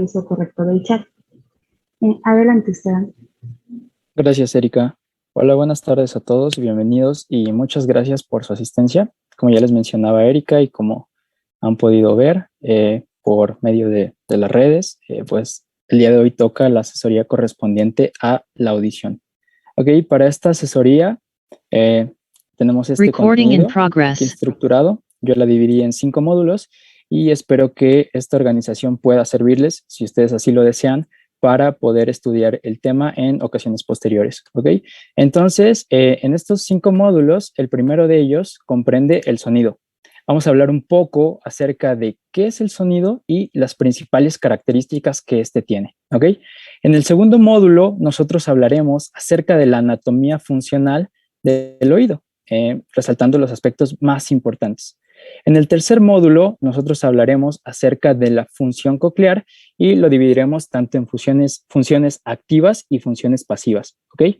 el uso correcto del chat. Adelante, Esteban. Gracias, Erika. Hola, buenas tardes a todos y bienvenidos y muchas gracias por su asistencia. Como ya les mencionaba Erika y como han podido ver por medio de las redes, pues el día de hoy toca la asesoría correspondiente a la audición. Ok, para esta asesoría tenemos este contenido aquí estructurado. Yo la dividí en 5 módulos y espero que esta organización pueda servirles, si ustedes así lo desean, para poder estudiar el tema en ocasiones posteriores, ¿ok? Entonces, en estos 5 módulos, el primero de ellos comprende el sonido. Vamos a hablar un poco acerca de qué es el sonido y las principales características que éste tiene, ¿ok? En el segundo módulo, nosotros hablaremos acerca de la anatomía funcional del oído, resaltando los aspectos más importantes. En el tercer módulo, nosotros hablaremos acerca de la función coclear y lo dividiremos tanto en funciones activas y funciones pasivas, ¿ok?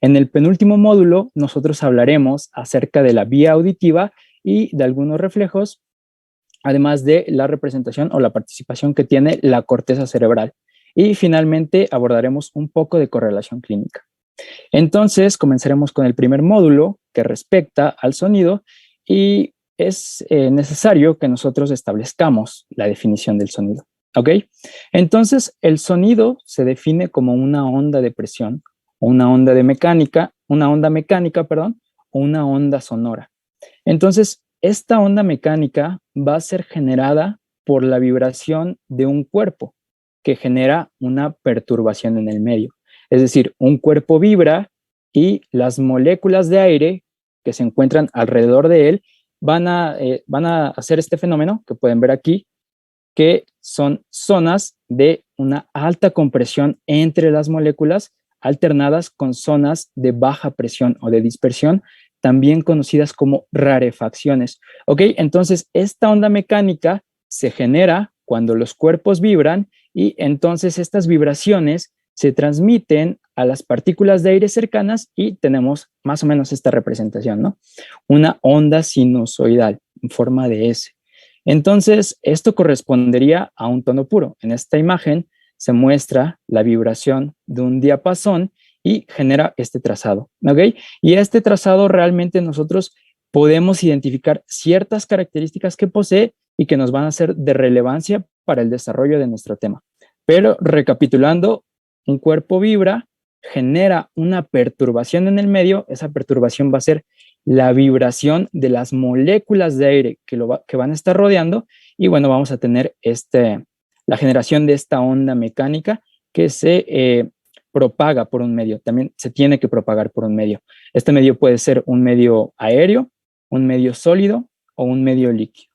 En el penúltimo módulo, nosotros hablaremos acerca de la vía auditiva y de algunos reflejos, además de la representación o la participación que tiene la corteza cerebral. Y finalmente abordaremos un poco de correlación clínica. Entonces, comenzaremos con el primer módulo que respecta al sonido y es necesario que nosotros establezcamos la definición del sonido, ¿ok? Entonces, el sonido se define como una onda de presión, o una onda mecánica, perdón, o una onda sonora. Entonces, esta onda mecánica va a ser generada por la vibración de un cuerpo que genera una perturbación en el medio. Es decir, un cuerpo vibra y las moléculas de aire que se encuentran alrededor de él van a hacer este fenómeno que pueden ver aquí, que son zonas de una alta compresión entre las moléculas alternadas con zonas de baja presión o de dispersión, también conocidas como rarefacciones. ¿Ok? Entonces, esta onda mecánica se genera cuando los cuerpos vibran y entonces estas vibraciones se transmiten a las partículas de aire cercanas y tenemos más o menos esta representación, ¿no? Una onda sinusoidal en forma de S. Entonces, esto correspondería a un tono puro. En esta imagen se muestra la vibración de un diapasón y genera este trazado, ¿ok? Y este trazado realmente nosotros podemos identificar ciertas características que posee y que nos van a ser de relevancia para el desarrollo de nuestro tema. Pero recapitulando, un cuerpo vibra, genera una perturbación en el medio, esa perturbación va a ser la vibración de las moléculas de aire que van a estar rodeando y bueno, vamos a tener la generación de esta onda mecánica que se propaga por un medio, también se tiene que propagar por un medio. Este medio puede ser un medio aéreo, un medio sólido o un medio líquido.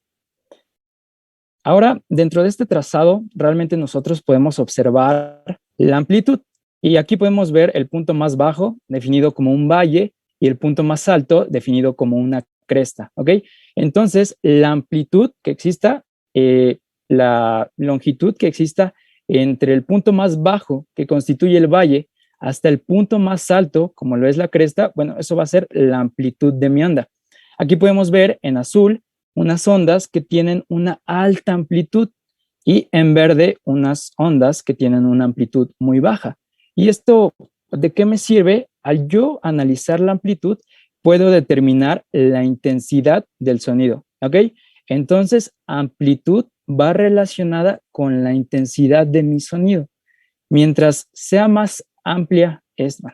Ahora, dentro de este trazado, realmente nosotros podemos observar la amplitud y aquí podemos ver el punto más bajo definido como un valle y el punto más alto definido como una cresta, ¿ok? Entonces, la amplitud que exista, la longitud que exista entre el punto más bajo que constituye el valle hasta el punto más alto, como lo es la cresta, bueno, eso va a ser la amplitud de mi onda. Aquí podemos ver en azul unas ondas que tienen una alta amplitud y en verde unas ondas que tienen una amplitud muy baja. ¿Y esto de qué me sirve? Al yo analizar la amplitud, puedo determinar la intensidad del sonido, ¿ok? Entonces, amplitud va relacionada con la intensidad de mi sonido. Mientras sea más amplia,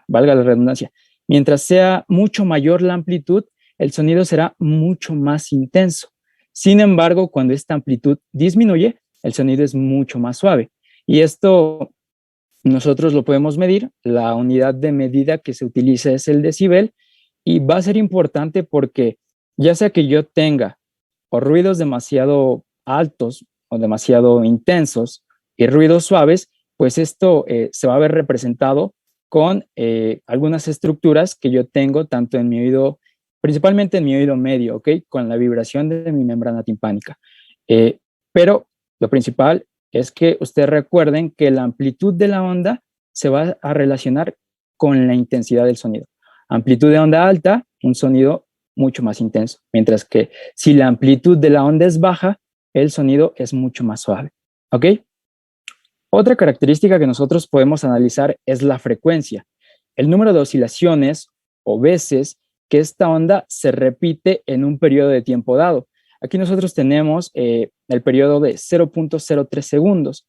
valga la redundancia, mientras sea mucho mayor la amplitud, el sonido será mucho más intenso. Sin embargo, cuando esta amplitud disminuye, el sonido es mucho más suave. Y esto nosotros lo podemos medir. La unidad de medida que se utiliza es el decibel y va a ser importante porque ya sea que yo tenga o ruidos demasiado altos o demasiado intensos y ruidos suaves, pues esto se va a ver representado con algunas estructuras que yo tengo tanto en mi oído, principalmente en mi oído medio, ¿ok? Con la vibración de mi membrana timpánica. Pero lo principal es que ustedes recuerden que la amplitud de la onda se va a relacionar con la intensidad del sonido. Amplitud de onda alta, un sonido mucho más intenso, mientras que si la amplitud de la onda es baja, el sonido es mucho más suave, ¿ok? Otra característica que nosotros podemos analizar es la frecuencia, el número de oscilaciones o veces que esta onda se repite en un periodo de tiempo dado. Aquí nosotros tenemos el periodo de 0.03 segundos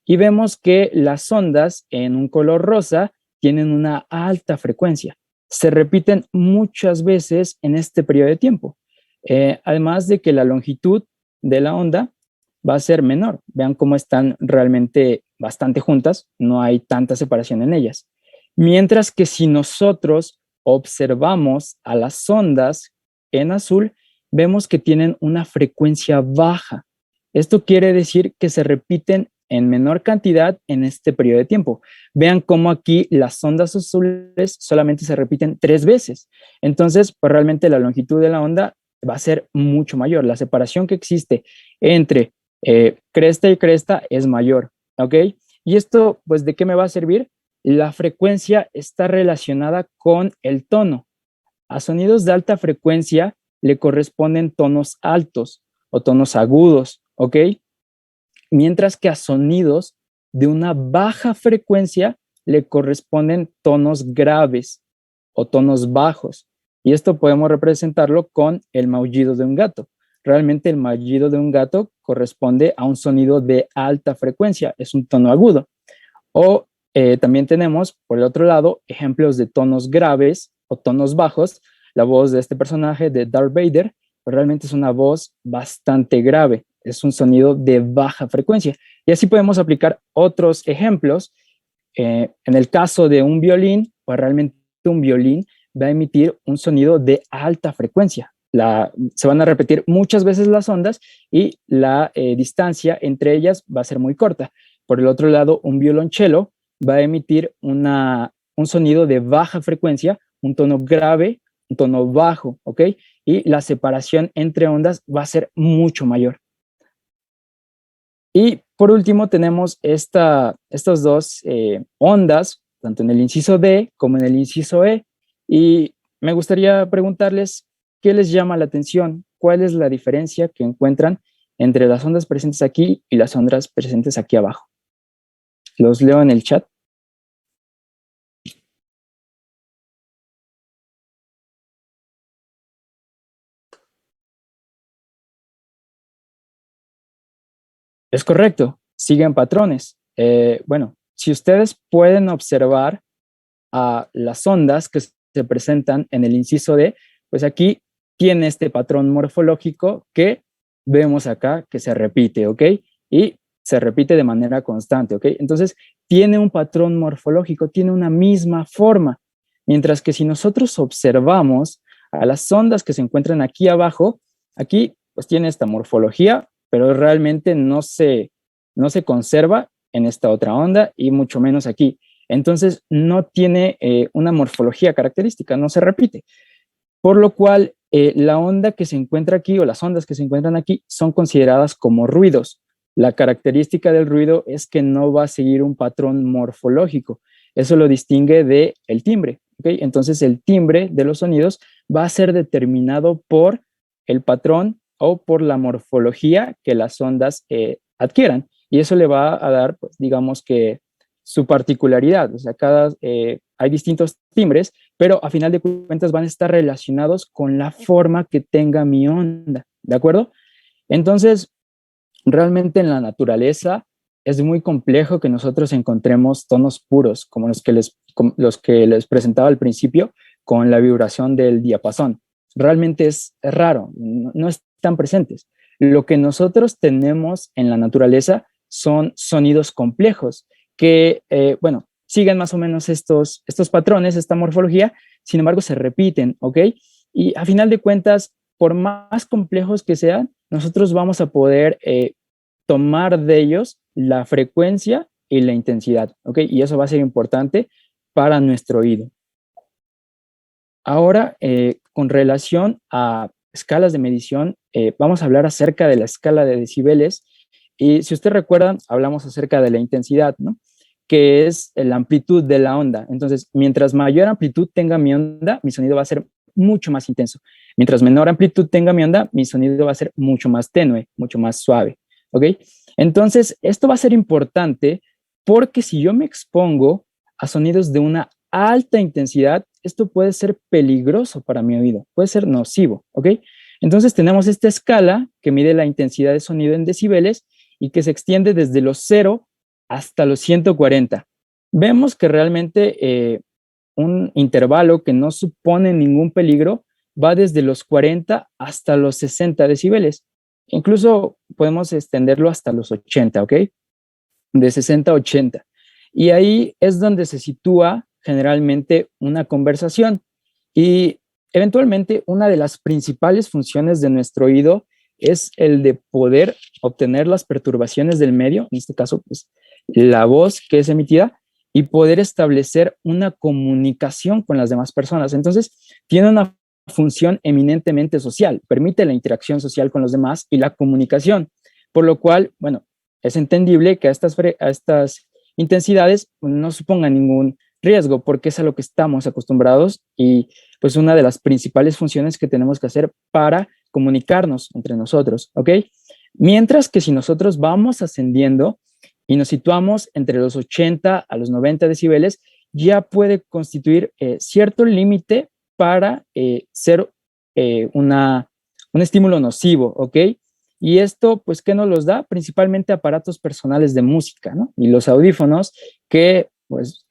y vemos que las ondas en un color rosa tienen una alta frecuencia. Se repiten muchas veces en este periodo de tiempo. Además de que la longitud de la onda va a ser menor. Vean cómo están realmente bastante juntas, no hay tanta separación en ellas. Mientras que si nosotros observamos a las ondas en azul, vemos que tienen una frecuencia baja. Esto quiere decir que se repiten en menor cantidad en este periodo de tiempo. Vean cómo aquí las ondas azules solamente se repiten 3 veces. Entonces, pues realmente la longitud de la onda va a ser mucho mayor. La separación que existe entre cresta y cresta es mayor, ¿ok? Y esto, pues, ¿de qué me va a servir? La frecuencia está relacionada con el tono. A sonidos de alta frecuencia le corresponden tonos altos o tonos agudos, ¿ok? Mientras que a sonidos de una baja frecuencia le corresponden tonos graves o tonos bajos. Y esto podemos representarlo con el maullido de un gato. Realmente el maullido de un gato corresponde a un sonido de alta frecuencia, es un tono agudo. O también tenemos, por el otro lado, ejemplos de tonos graves o tonos bajos. La voz de este personaje, de Darth Vader, realmente es una voz bastante grave, es un sonido de baja frecuencia. Y así podemos aplicar otros ejemplos. En el caso de un violín, pues realmente un violín va a emitir un sonido de alta frecuencia. Se van a repetir muchas veces las ondas y la distancia entre ellas va a ser muy corta. Por el otro lado, un violonchelo va a emitir un sonido de baja frecuencia, un tono grave, un tono bajo, ¿ok? Y la separación entre ondas va a ser mucho mayor. Y por último tenemos estas dos ondas, tanto en el inciso D como en el inciso E. Y me gustaría preguntarles, ¿qué les llama la atención? ¿Cuál es la diferencia que encuentran entre las ondas presentes aquí y las ondas presentes aquí abajo? Los leo en el chat. Es correcto, siguen patrones. Bueno, si ustedes pueden observar a las ondas que se presentan en el inciso D, pues aquí tiene este patrón morfológico que vemos acá que se repite, ¿ok? Y se repite de manera constante, ¿ok? Entonces, tiene un patrón morfológico, tiene una misma forma, mientras que si nosotros observamos a las ondas que se encuentran aquí abajo, aquí pues tiene esta morfología, pero realmente no se conserva en esta otra onda y mucho menos aquí. Entonces, no tiene una morfología característica, no se repite. Por lo cual, la onda que se encuentra aquí o las ondas que se encuentran aquí son consideradas como ruidos. La característica del ruido es que no va a seguir un patrón morfológico. Eso lo distingue del timbre, ¿ok? Entonces, el timbre de los sonidos va a ser determinado por el patrón o por la morfología que las ondas adquieran. Y eso le va a dar, pues, digamos que su particularidad. O sea, hay distintos timbres, pero a final de cuentas van a estar relacionados con la forma que tenga mi onda, ¿de acuerdo? Entonces, realmente en la naturaleza es muy complejo que nosotros encontremos tonos puros, como los que les presentaba al principio, con la vibración del diapasón. Realmente es raro, no están presentes. Lo que nosotros tenemos en la naturaleza son sonidos complejos que, bueno, siguen más o menos estos patrones, esta morfología, sin embargo se repiten, ¿ok? Y a final de cuentas, por más complejos que sean, nosotros vamos a poder tomar de ellos la frecuencia y la intensidad, ¿ok? Y eso va a ser importante para nuestro oído. Ahora, con relación a escalas de medición, vamos a hablar acerca de la escala de decibeles. Y si ustedes recuerdan, hablamos acerca de la intensidad, ¿no? Que es la amplitud de la onda. Entonces, mientras mayor amplitud tenga mi onda, mi sonido va a ser mucho más intenso. Mientras menor amplitud tenga mi onda, mi sonido va a ser mucho más tenue, mucho más suave, ¿ok? Entonces, esto va a ser importante porque si yo me expongo a sonidos de una alta intensidad, esto puede ser peligroso para mi oído, puede ser nocivo, ¿ok? Entonces tenemos esta escala que mide la intensidad de sonido en decibeles y que se extiende desde los 0 hasta los 140. Vemos que realmente un intervalo que no supone ningún peligro va desde los 40 hasta los 60 decibeles. Incluso podemos extenderlo hasta los 80, ¿ok? De 60 a 80. Y ahí es donde se sitúa generalmente una conversación. Y eventualmente una de las principales funciones de nuestro oído es el de poder obtener las perturbaciones del medio, en este caso, pues, la voz que es emitida, y poder establecer una comunicación con las demás personas. Entonces, tiene una función eminentemente social, permite la interacción social con los demás y la comunicación, por lo cual, bueno, es entendible que a estas intensidades no supongan ningún riesgo, porque es a lo que estamos acostumbrados y pues una de las principales funciones que tenemos que hacer para comunicarnos entre nosotros, ¿ok? Mientras que si nosotros vamos ascendiendo y nos situamos entre los 80 a los 90 decibeles, ya puede constituir cierto límite para ser un estímulo nocivo, ¿ok? Y esto, pues, ¿qué nos los da? Principalmente aparatos personales de música, ¿no? Y los audífonos que, pues,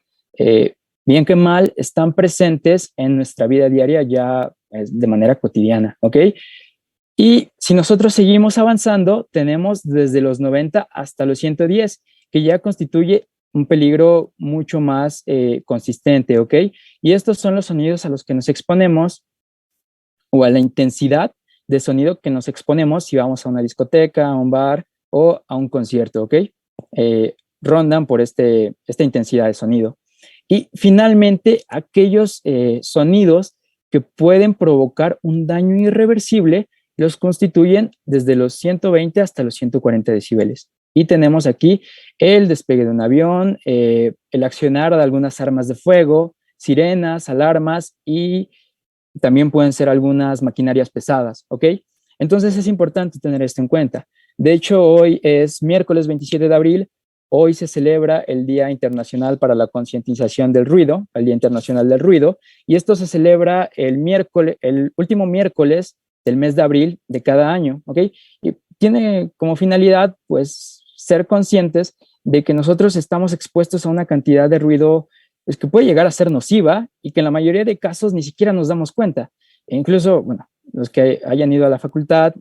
bien que mal, están presentes en nuestra vida diaria ya de manera cotidiana, ¿ok? Y si nosotros seguimos avanzando, tenemos desde los 90 hasta los 110, que ya constituye un peligro mucho más consistente, ¿ok? Y estos son los sonidos a los que nos exponemos o a la intensidad de sonido que nos exponemos si vamos a una discoteca, a un bar o a un concierto, ¿ok? Rondan por esta intensidad de sonido. Y finalmente, aquellos sonidos que pueden provocar un daño irreversible los constituyen desde los 120 hasta los 140 decibeles. Y tenemos aquí el despegue de un avión, el accionar de algunas armas de fuego, sirenas, alarmas y también pueden ser algunas maquinarias pesadas, ¿ok? Entonces es importante tener esto en cuenta. De hecho, hoy es miércoles 27 de abril, hoy se celebra el Día Internacional para la Concientización del Ruido, el Día Internacional del Ruido, y esto se celebra el último miércoles del mes de abril de cada año, ¿ok? Y tiene como finalidad, pues, ser conscientes de que nosotros estamos expuestos a una cantidad de ruido pues, que puede llegar a ser nociva y que en la mayoría de casos ni siquiera nos damos cuenta. E incluso, bueno, los que hayan ido a la facultad,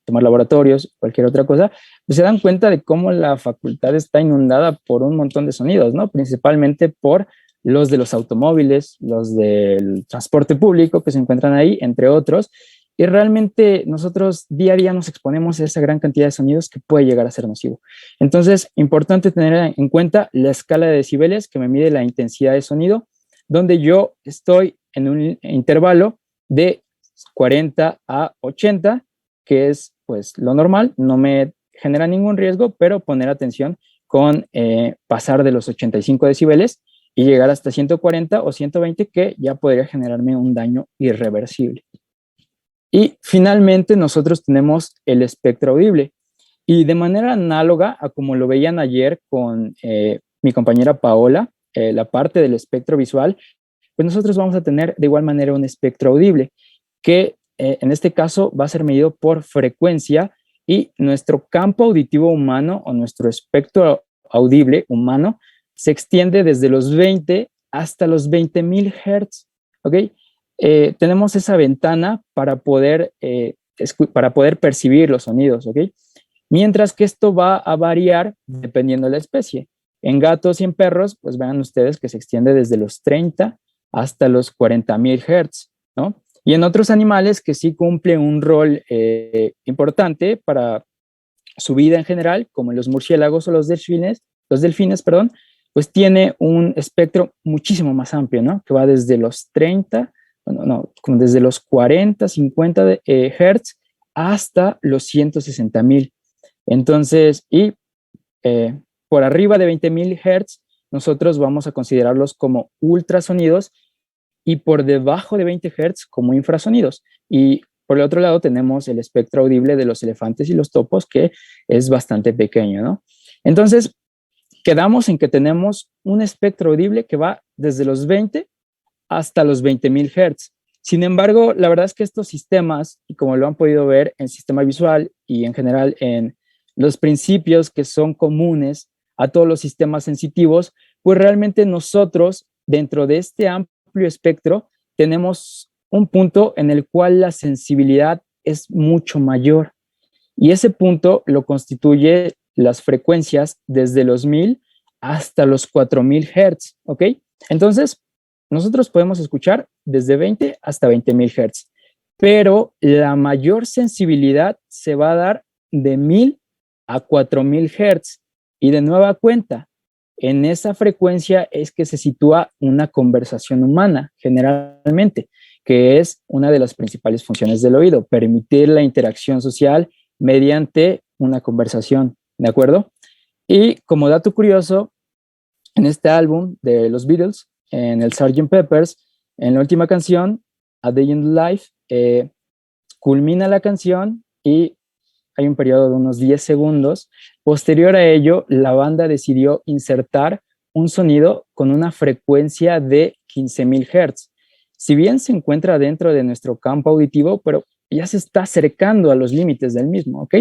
tomar laboratorios, cualquier otra cosa, pues se dan cuenta de cómo la facultad está inundada por un montón de sonidos, ¿no? Principalmente por los de los automóviles, los del transporte público que se encuentran ahí, entre otros. Y realmente nosotros día a día nos exponemos a esa gran cantidad de sonidos que puede llegar a ser nocivo. Entonces, importante tener en cuenta la escala de decibeles que me mide la intensidad de sonido, donde yo estoy en un intervalo de 40 a 80, que es pues lo normal, no me genera ningún riesgo, pero poner atención con pasar de los 85 decibeles y llegar hasta 140 o 120, que ya podría generarme un daño irreversible. Y finalmente nosotros tenemos el espectro audible. Y de manera análoga a como lo veían ayer con mi compañera Paola, la parte del espectro visual, pues nosotros vamos a tener de igual manera un espectro audible, que en este caso va a ser medido por frecuencia y nuestro campo auditivo humano o nuestro espectro audible humano se extiende desde los 20 hasta los 20.000 Hz, ¿ok? Tenemos esa ventana para poder percibir los sonidos, ¿ok? Mientras que esto va a variar dependiendo de la especie. En gatos y en perros, pues vean ustedes que se extiende desde los 30 hasta los 40.000 Hz, ¿no? Y en otros animales que sí cumplen un rol importante para su vida en general, como los murciélagos o los delfines, perdón, pues tiene un espectro muchísimo más amplio, ¿no? Que va desde los 30, bueno, no, como desde los 40, 50 Hz hasta los 160.000. Entonces, por arriba de 20.000 Hz, nosotros vamos a considerarlos como ultrasonidos y por debajo de 20 Hz como infrasonidos. Y por el otro lado tenemos el espectro audible de los elefantes y los topos, que es bastante pequeño, ¿no? Entonces, quedamos en que tenemos un espectro audible que va desde los 20 hasta los 20.000 Hz. Sin embargo, la verdad es que estos sistemas, y como lo han podido ver en sistema visual y en general en los principios que son comunes a todos los sistemas sensitivos, pues realmente nosotros, dentro de este amplio espectro, tenemos un punto en el cual la sensibilidad es mucho mayor. Y ese punto lo constituye las frecuencias desde los 1000 hasta los 4000 Hz, ¿ok? Entonces, nosotros podemos escuchar desde 20 hasta 20.000 Hz, pero la mayor sensibilidad se va a dar de 1000 a 4000 Hz. Y de nueva cuenta, en esa frecuencia es que se sitúa una conversación humana, generalmente, que es una de las principales funciones del oído, permitir la interacción social mediante una conversación, ¿de acuerdo? Y como dato curioso, en este álbum de los Beatles, en el Sgt. Pepper's, en la última canción, A Day in the Life, culmina la canción y hay un periodo de unos 10 segundos. Posterior a ello, la banda decidió insertar un sonido con una frecuencia de 15.000 Hz. Si bien se encuentra dentro de nuestro campo auditivo, pero ya se está acercando a los límites del mismo, ¿ok?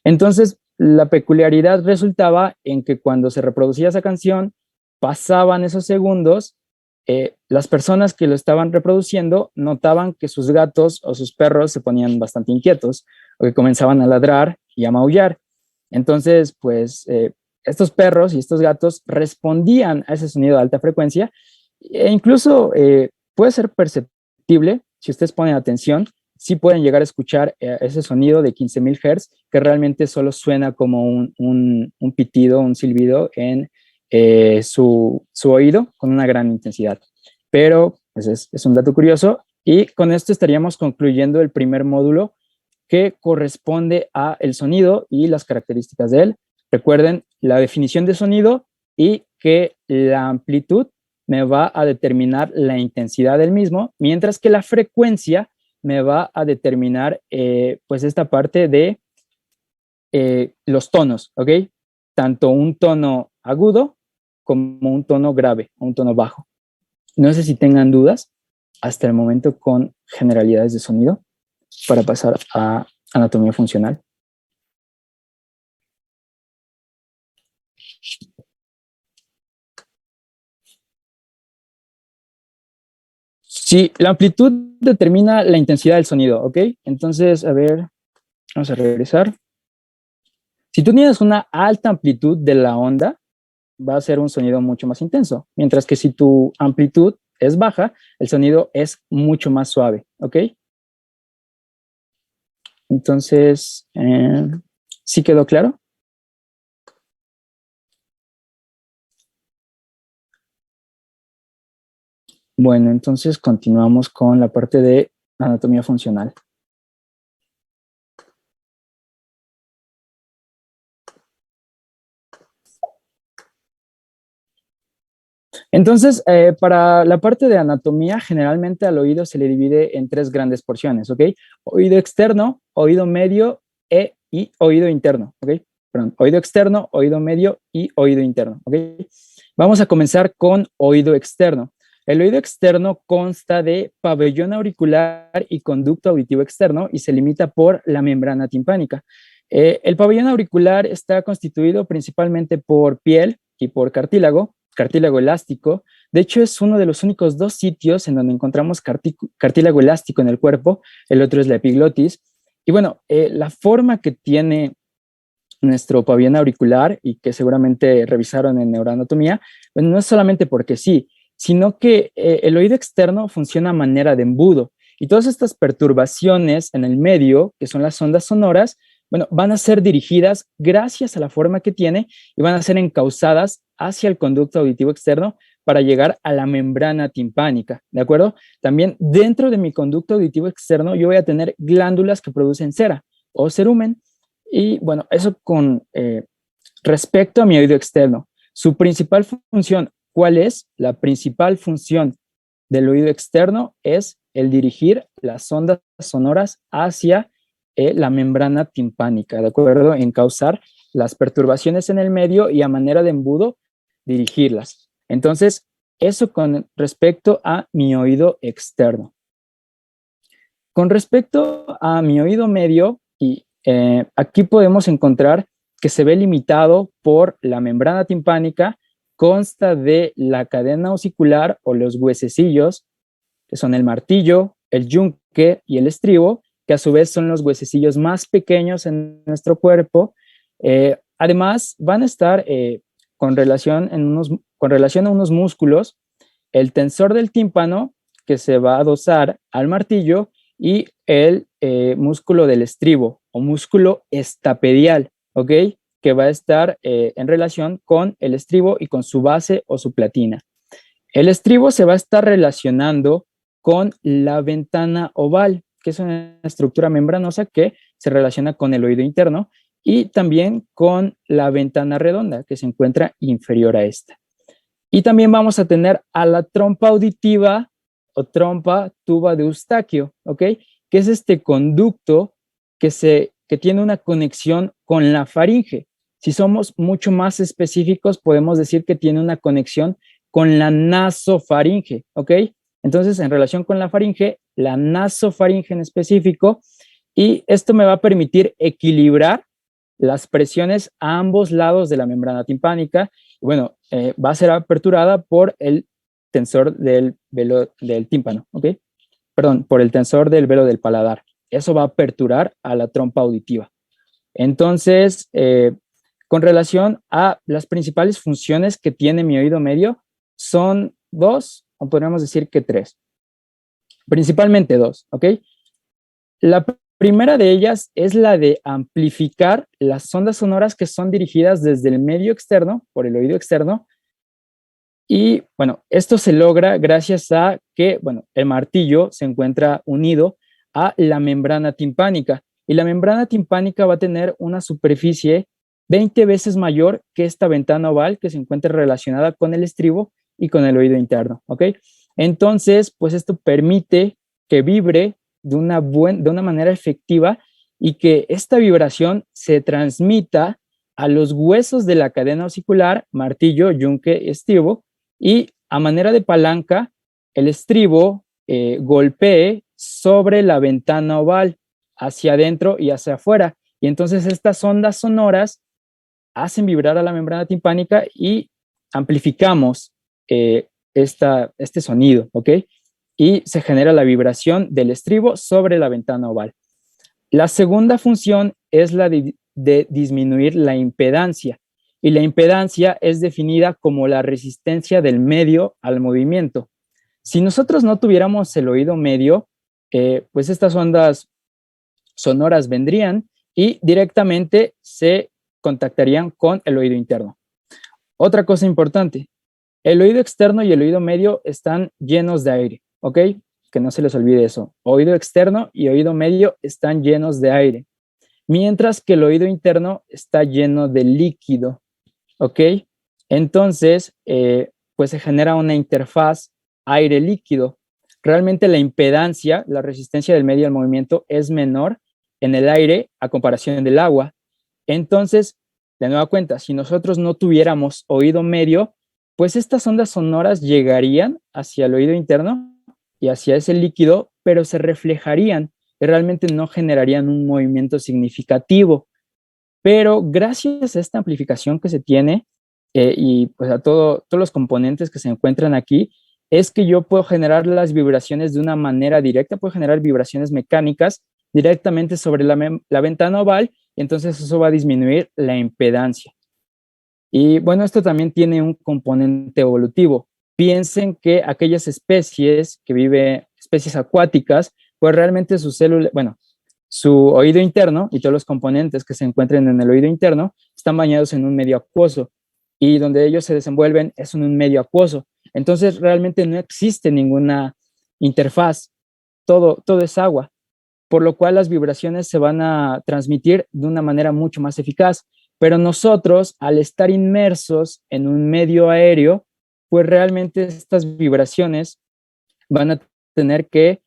Entonces, la peculiaridad resultaba en que cuando se reproducía esa canción, pasaban esos segundos, las personas que lo estaban reproduciendo notaban que sus gatos o sus perros se ponían bastante inquietos o que comenzaban a ladrar y a maullar. Entonces, pues, estos perros y estos gatos respondían a ese sonido de alta frecuencia e incluso puede ser perceptible, si ustedes ponen atención, sí pueden llegar a escuchar ese sonido de 15.000 Hz, que realmente solo suena como un pitido, un silbido en su oído con una gran intensidad. Pero pues es un dato curioso y con esto estaríamos concluyendo el primer módulo que corresponde a el sonido y las características de él. Recuerden la definición de sonido y que la amplitud me va a determinar la intensidad del mismo, mientras que la frecuencia me va a determinar pues esta parte de los tonos, ¿ok? Tanto un tono agudo como un tono grave o un tono bajo. No sé si tengan dudas hasta el momento con generalidades de sonido para pasar a anatomía funcional. Sí, la amplitud determina la intensidad del sonido, ¿ok? Entonces, a ver, vamos a regresar. Si tú tienes una alta amplitud de la onda, va a ser un sonido mucho más intenso, mientras que si tu amplitud es baja, el sonido es mucho más suave, ¿ok? Entonces, ¿sí quedó claro? Bueno, entonces continuamos con la parte de anatomía funcional. Entonces, para la parte de anatomía, generalmente al oído se le divide en tres grandes porciones, ¿ok? Oído externo, oído medio y oído interno, ¿ok? Perdón, oído externo, oído medio y oído interno, ¿ok? Vamos a comenzar con oído externo. El oído externo consta de pabellón auricular y conducto auditivo externo y se limita por la membrana timpánica. El pabellón auricular está constituido principalmente por piel y por cartílago elástico. De hecho, es uno de los únicos dos sitios en donde encontramos cartílago elástico en el cuerpo. El otro es la epiglotis. Y bueno, la forma que tiene nuestro pabellón auricular y que seguramente revisaron en neuroanatomía, bueno, no es solamente porque sí, sino que el oído externo funciona a manera de embudo y todas estas perturbaciones en el medio, que son las ondas sonoras, bueno, van a ser dirigidas gracias a la forma que tiene y van a ser encausadas hacia el conducto auditivo externo para llegar a la membrana timpánica, ¿de acuerdo? También dentro de mi conducto auditivo externo yo voy a tener glándulas que producen cera o cerumen y bueno, eso con respecto a mi oído externo. Su principal función, ¿cuál es? La principal función del oído externo es el dirigir las ondas sonoras hacia la membrana timpánica, ¿de acuerdo? En causar las perturbaciones en el medio y a manera de embudo dirigirlas. Entonces, eso con respecto a mi oído externo. Con respecto a mi oído medio, y aquí podemos encontrar que se ve limitado por la membrana timpánica, consta de la cadena osicular o los huesecillos, que son el martillo, el yunque y el estribo, que a su vez son los huesecillos más pequeños en nuestro cuerpo. Además, van a estar con relación a unos músculos, el tensor del tímpano, que se va a adosar al martillo, y el músculo del estribo o músculo estapedial, ¿ok? Que va a estar en relación con el estribo y con su base o su platina. El estribo se va a estar relacionando con la ventana oval, que es una estructura membranosa que se relaciona con el oído interno, y también con la ventana redonda, que se encuentra inferior a esta. Y también vamos a tener a la trompa auditiva o trompa tuba de Eustaquio, ¿ok? Que es este conducto que tiene una conexión con la faringe. Si somos mucho más específicos, podemos decir que tiene una conexión con la nasofaringe, ¿ok? Entonces, en relación con la faringe, la nasofaringe en específico, y esto me va a permitir equilibrar las presiones a ambos lados de la membrana timpánica. Bueno, va a ser aperturada por el tensor del velo del tímpano, ¿ok? Perdón, por el tensor del velo del paladar. Eso va a aperturar a la trompa auditiva. Entonces, con relación a las principales funciones que tiene mi oído medio, son dos, o podríamos decir que tres. Principalmente dos, ¿ok? La primera de ellas es la de amplificar las ondas sonoras que son dirigidas desde el medio externo, por el oído externo. Y bueno, esto se logra gracias a que, bueno, el martillo se encuentra unido a la membrana timpánica, y la membrana timpánica va a tener una superficie 20 veces mayor que esta ventana oval que se encuentra relacionada con el estribo y con el oído interno, ¿ok? Entonces, pues esto permite que vibre de una manera efectiva y que esta vibración se transmita a los huesos de la cadena osicular, martillo, yunque, estribo, y a manera de palanca, el estribo golpee sobre la ventana oval, hacia adentro y hacia afuera. Y entonces estas ondas sonoras hacen vibrar a la membrana timpánica y amplificamos este sonido, ¿ok? Y se genera la vibración del estribo sobre la ventana oval. La segunda función es la de disminuir la impedancia, y la impedancia es definida como la resistencia del medio al movimiento. Si nosotros no tuviéramos el oído medio, pues estas ondas sonoras vendrían y directamente se contactarían con el oído interno. Otra cosa importante, el oído externo y el oído medio están llenos de aire, ¿ok? Que no se les olvide eso. Oído externo y oído medio están llenos de aire, mientras que el oído interno está lleno de líquido, ¿ok? Entonces, pues se genera una interfaz aire-líquido. Realmente la impedancia, la resistencia del medio al movimiento es menor en el aire a comparación del agua. Entonces, de nueva cuenta, si nosotros no tuviéramos oído medio, pues estas ondas sonoras llegarían hacia el oído interno y hacia ese líquido, pero se reflejarían y realmente no generarían un movimiento significativo. Pero gracias a esta amplificación que se tiene y pues a todos los componentes que se encuentran aquí, es que yo puedo generar las vibraciones de una manera directa, puedo generar vibraciones mecánicas directamente sobre la ventana oval, y entonces eso va a disminuir la impedancia. Y bueno, esto también tiene un componente evolutivo. Piensen que aquellas especies que viven, especies acuáticas, pues realmente su célula, bueno, su oído interno y todos los componentes que se encuentran en el oído interno están bañados en un medio acuoso, y donde ellos se desenvuelven es en un medio acuoso. Entonces realmente no existe ninguna interfaz, todo es agua, por lo cual las vibraciones se van a transmitir de una manera mucho más eficaz. Pero nosotros, al estar inmersos en un medio aéreo, pues realmente estas vibraciones van a tener que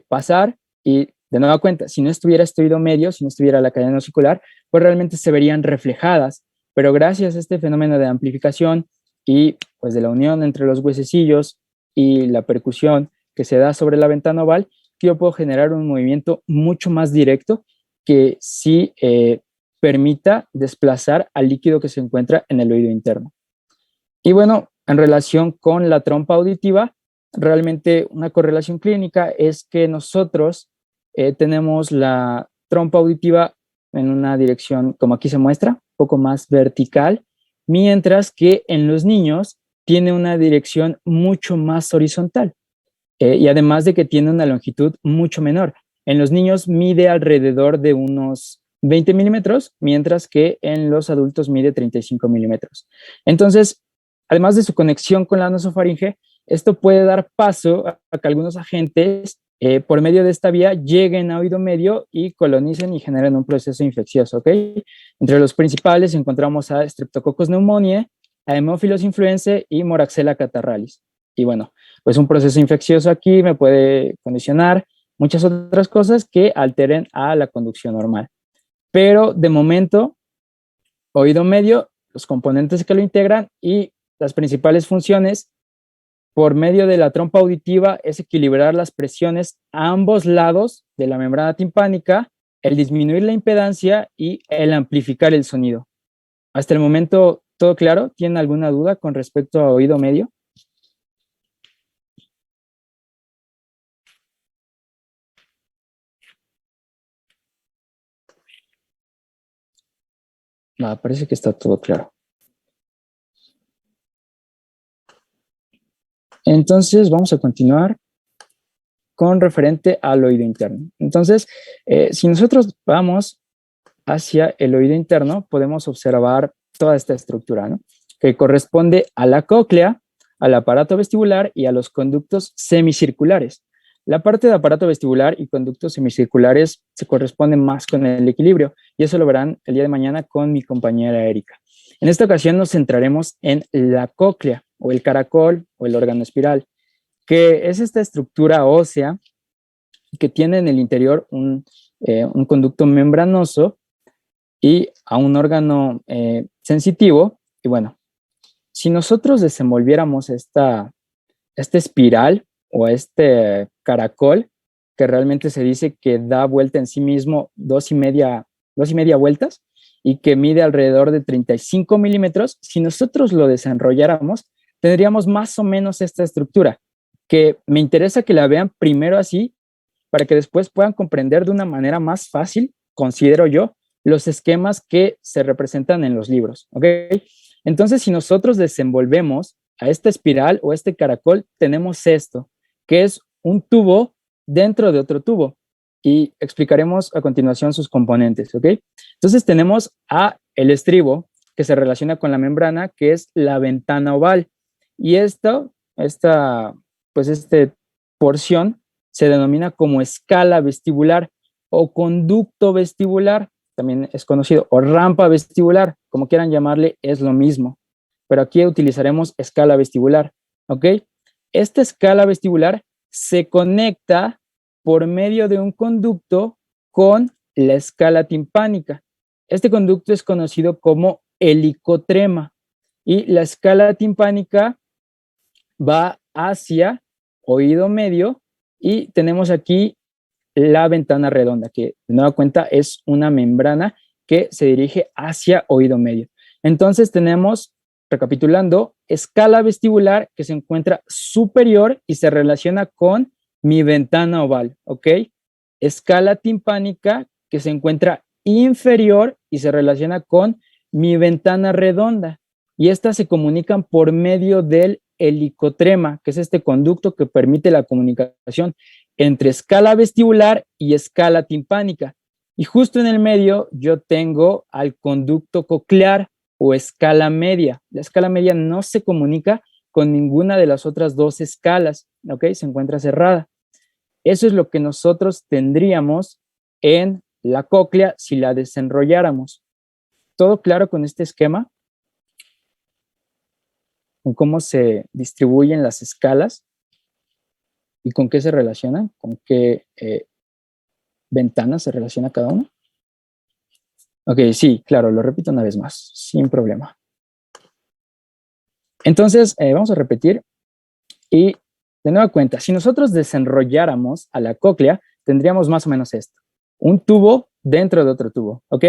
pasar, y de nueva cuenta, si no estuviera este oído medio, si no estuviera la cadena osicular, pues realmente se verían reflejadas. Pero gracias a este fenómeno de amplificación y pues de la unión entre los huesecillos y la percusión que se da sobre la ventana oval, yo puedo generar un movimiento mucho más directo que sí permita desplazar al líquido que se encuentra en el oído interno. Y bueno, en relación con la trompa auditiva, realmente una correlación clínica es que nosotros tenemos la trompa auditiva en una dirección, como aquí se muestra, un poco más vertical, mientras que en los niños tiene una dirección mucho más horizontal. Y además de que tiene una longitud mucho menor. En los niños mide alrededor de unos 20 milímetros, mientras que en los adultos mide 35 milímetros. Entonces, además de su conexión con la nasofaringe, esto puede dar paso a que algunos agentes por medio de esta vía lleguen a oído medio y colonicen y generen un proceso infeccioso, ¿ok? Entre los principales encontramos a Streptococcus pneumoniae, a Haemophilus influenzae y Moraxella catarrhalis. Y bueno, pues un proceso infeccioso aquí me puede condicionar muchas otras cosas que alteren a la conducción normal. Pero de momento, oído medio, los componentes que lo integran y las principales funciones por medio de la trompa auditiva es equilibrar las presiones a ambos lados de la membrana timpánica, el disminuir la impedancia y el amplificar el sonido. Hasta el momento, ¿todo claro? ¿Tienen alguna duda con respecto a oído medio? Parece que está todo claro. Entonces, vamos a continuar con referente al oído interno. Entonces, si nosotros vamos hacia el oído interno, podemos observar toda esta estructura, ¿no? Que corresponde a la cóclea, al aparato vestibular y a los conductos semicirculares. La parte de aparato vestibular y conductos semicirculares se corresponden más con el equilibrio, y eso lo verán el día de mañana con mi compañera Erika. En esta ocasión nos centraremos en la cóclea, o el caracol, o el órgano espiral, que es esta estructura ósea que tiene en el interior un conducto membranoso y a un órgano sensitivo. Y bueno, si nosotros desenvolviéramos esta espiral o este caracol, que realmente se dice que da vuelta en sí mismo 2,5 vueltas y que mide alrededor de 35 milímetros, si nosotros lo desenrolláramos, tendríamos más o menos esta estructura, que me interesa que la vean primero así, para que después puedan comprender de una manera más fácil, considero yo, los esquemas que se representan en los libros, ¿ok? Entonces, si nosotros desenvolvemos a esta espiral o este caracol, tenemos esto, que es un tubo dentro de otro tubo, y explicaremos a continuación sus componentes, ¿ok? Entonces tenemos a el estribo, que se relaciona con la membrana, que es la ventana oval, y esta porción se denomina como escala vestibular o conducto vestibular, también es conocido, o rampa vestibular, como quieran llamarle, es lo mismo. Pero aquí utilizaremos escala vestibular, ¿ok? Esta escala vestibular se conecta por medio de un conducto con la escala timpánica. Este conducto es conocido como helicotrema y la escala timpánica va hacia oído medio y tenemos aquí la ventana redonda, que de nueva cuenta es una membrana que se dirige hacia oído medio. Entonces tenemos, recapitulando, escala vestibular que se encuentra superior y se relaciona con mi ventana oval, ¿ok? Escala timpánica que se encuentra inferior y se relaciona con mi ventana redonda. Y estas se comunican por medio del helicotrema, que es este conducto que permite la comunicación entre escala vestibular y escala timpánica. Y justo en el medio yo tengo al conducto coclear o escala media. La escala media no se comunica con ninguna de las otras dos escalas, ¿ok? Se encuentra cerrada. Eso es lo que nosotros tendríamos en la cóclea si la desenrolláramos. ¿Todo claro con este esquema? ¿Con cómo se distribuyen las escalas? ¿Y con qué se relacionan? ¿Con qué ventanas se relaciona cada una? Ok, sí, claro, lo repito una vez más, sin problema. Entonces, vamos a repetir y de nueva cuenta, si nosotros desenrolláramos a la cóclea, tendríamos más o menos esto, un tubo dentro de otro tubo, ¿ok?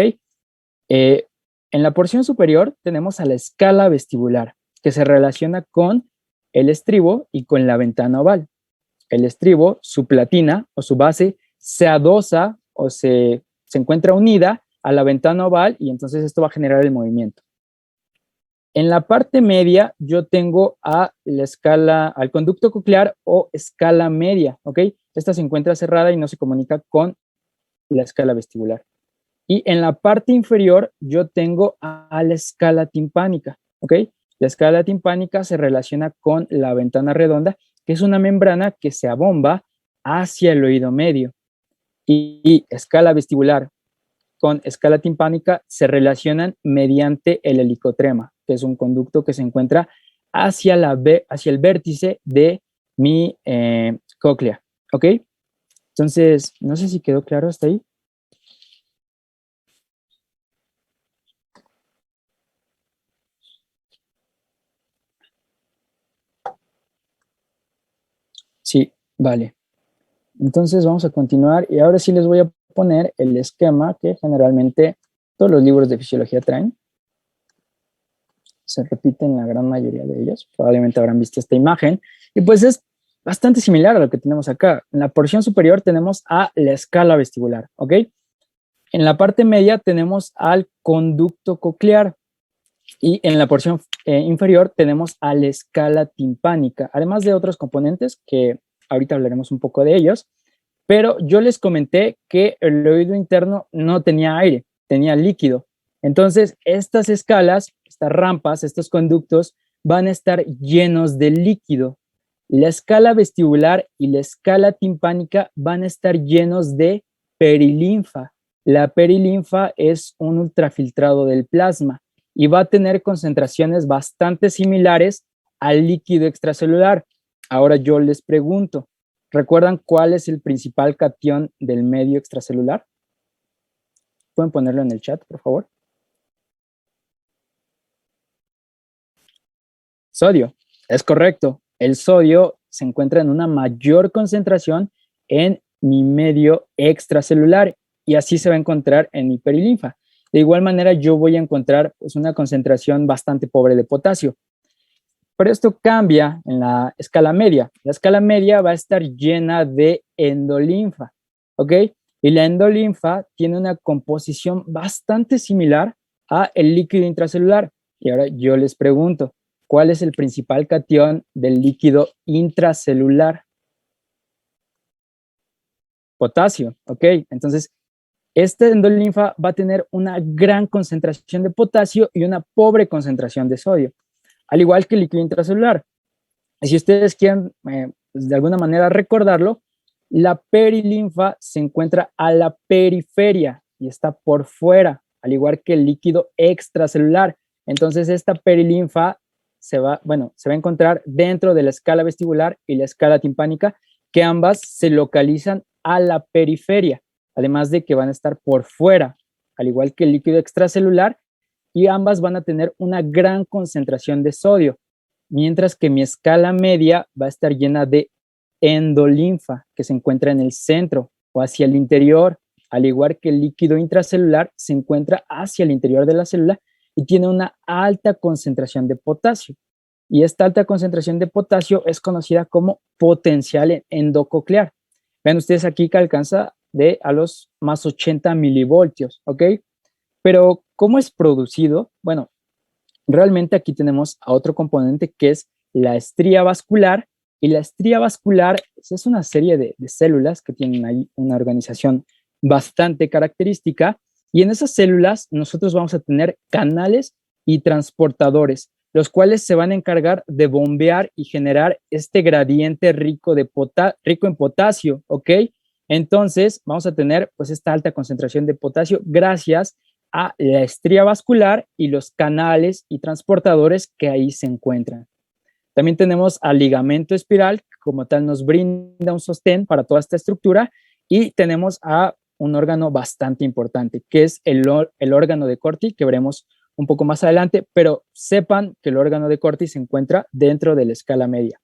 En la porción superior tenemos a la escala vestibular, que se relaciona con el estribo y con la ventana oval. El estribo, su platina o su base, se adosa o se encuentra unida a la ventana oval y entonces esto va a generar el movimiento. En la parte media yo tengo a la escala, al conducto coclear o escala media, ¿ok? Esta se encuentra cerrada y no se comunica con la escala vestibular. Y en la parte inferior yo tengo a la escala timpánica, ¿ok? La escala timpánica se relaciona con la ventana redonda, que es una membrana que se abomba hacia el oído medio. Y escala vestibular con escala timpánica se relacionan mediante el helicotrema, que es un conducto que se encuentra hacia el vértice de mi cóclea, ¿ok? Entonces, no sé si quedó claro hasta ahí. Sí, vale. Entonces vamos a continuar y ahora sí les voy a poner el esquema que generalmente todos los libros de fisiología traen. Se repiten la gran mayoría de ellos. Probablemente habrán visto esta imagen y pues es bastante similar a lo que tenemos acá. En la porción superior tenemos a la escala vestibular, ¿ok? En la parte media tenemos al conducto coclear y en la porción inferior tenemos a la escala timpánica, además de otros componentes que ahorita hablaremos un poco de ellos, pero yo les comenté que el oído interno no tenía aire, tenía líquido. Entonces, estas escalas, estas rampas, estos conductos van a estar llenos de líquido. La escala vestibular y la escala timpánica van a estar llenos de perilinfa. La perilinfa es un ultrafiltrado del plasma y va a tener concentraciones bastante similares al líquido extracelular. Ahora yo les pregunto, ¿recuerdan cuál es el principal catión del medio extracelular? ¿Pueden ponerlo en el chat, por favor? Sodio, es correcto. El sodio se encuentra en una mayor concentración en mi medio extracelular y así se va a encontrar en mi perilinfa. De igual manera, yo voy a encontrar pues, una concentración bastante pobre de potasio. Pero esto cambia en la escala media. La escala media va a estar llena de endolinfa, ¿ok? Y la endolinfa tiene una composición bastante similar a el líquido intracelular. Y ahora yo les pregunto, ¿cuál es el principal catión del líquido intracelular? Potasio, ¿ok? Entonces, esta endolinfa va a tener una gran concentración de potasio y una pobre concentración de sodio, al igual que el líquido intracelular. Y si ustedes quieren, pues, de alguna manera recordarlo, la perilinfa se encuentra a la periferia y está por fuera, al igual que el líquido extracelular. Entonces, esta perilinfa se va a encontrar dentro de la escala vestibular y la escala timpánica, que ambas se localizan a la periferia, además de que van a estar por fuera, al igual que el líquido extracelular, y ambas van a tener una gran concentración de sodio, mientras que mi escala media va a estar llena de endolinfa, que se encuentra en el centro o hacia el interior, al igual que el líquido intracelular se encuentra hacia el interior de la célula y tiene una alta concentración de potasio. Y esta alta concentración de potasio es conocida como potencial endococlear. Vean ustedes aquí que alcanza a los más 80 milivoltios, ¿ok? Pero, ¿cómo es producido? Bueno, realmente aquí tenemos a otro componente que es la estría vascular, y la estría vascular es una serie de células que tienen ahí una organización bastante característica, y en esas células nosotros vamos a tener canales y transportadores, los cuales se van a encargar de bombear y generar este gradiente rico en potasio, ¿ok? Entonces vamos a tener pues esta alta concentración de potasio gracias a la estría vascular y los canales y transportadores que ahí se encuentran. También tenemos al ligamento espiral, que como tal nos brinda un sostén para toda esta estructura, y tenemos a un órgano bastante importante, que es el órgano de Corti, que veremos un poco más adelante, pero sepan que el órgano de Corti se encuentra dentro de la escala media.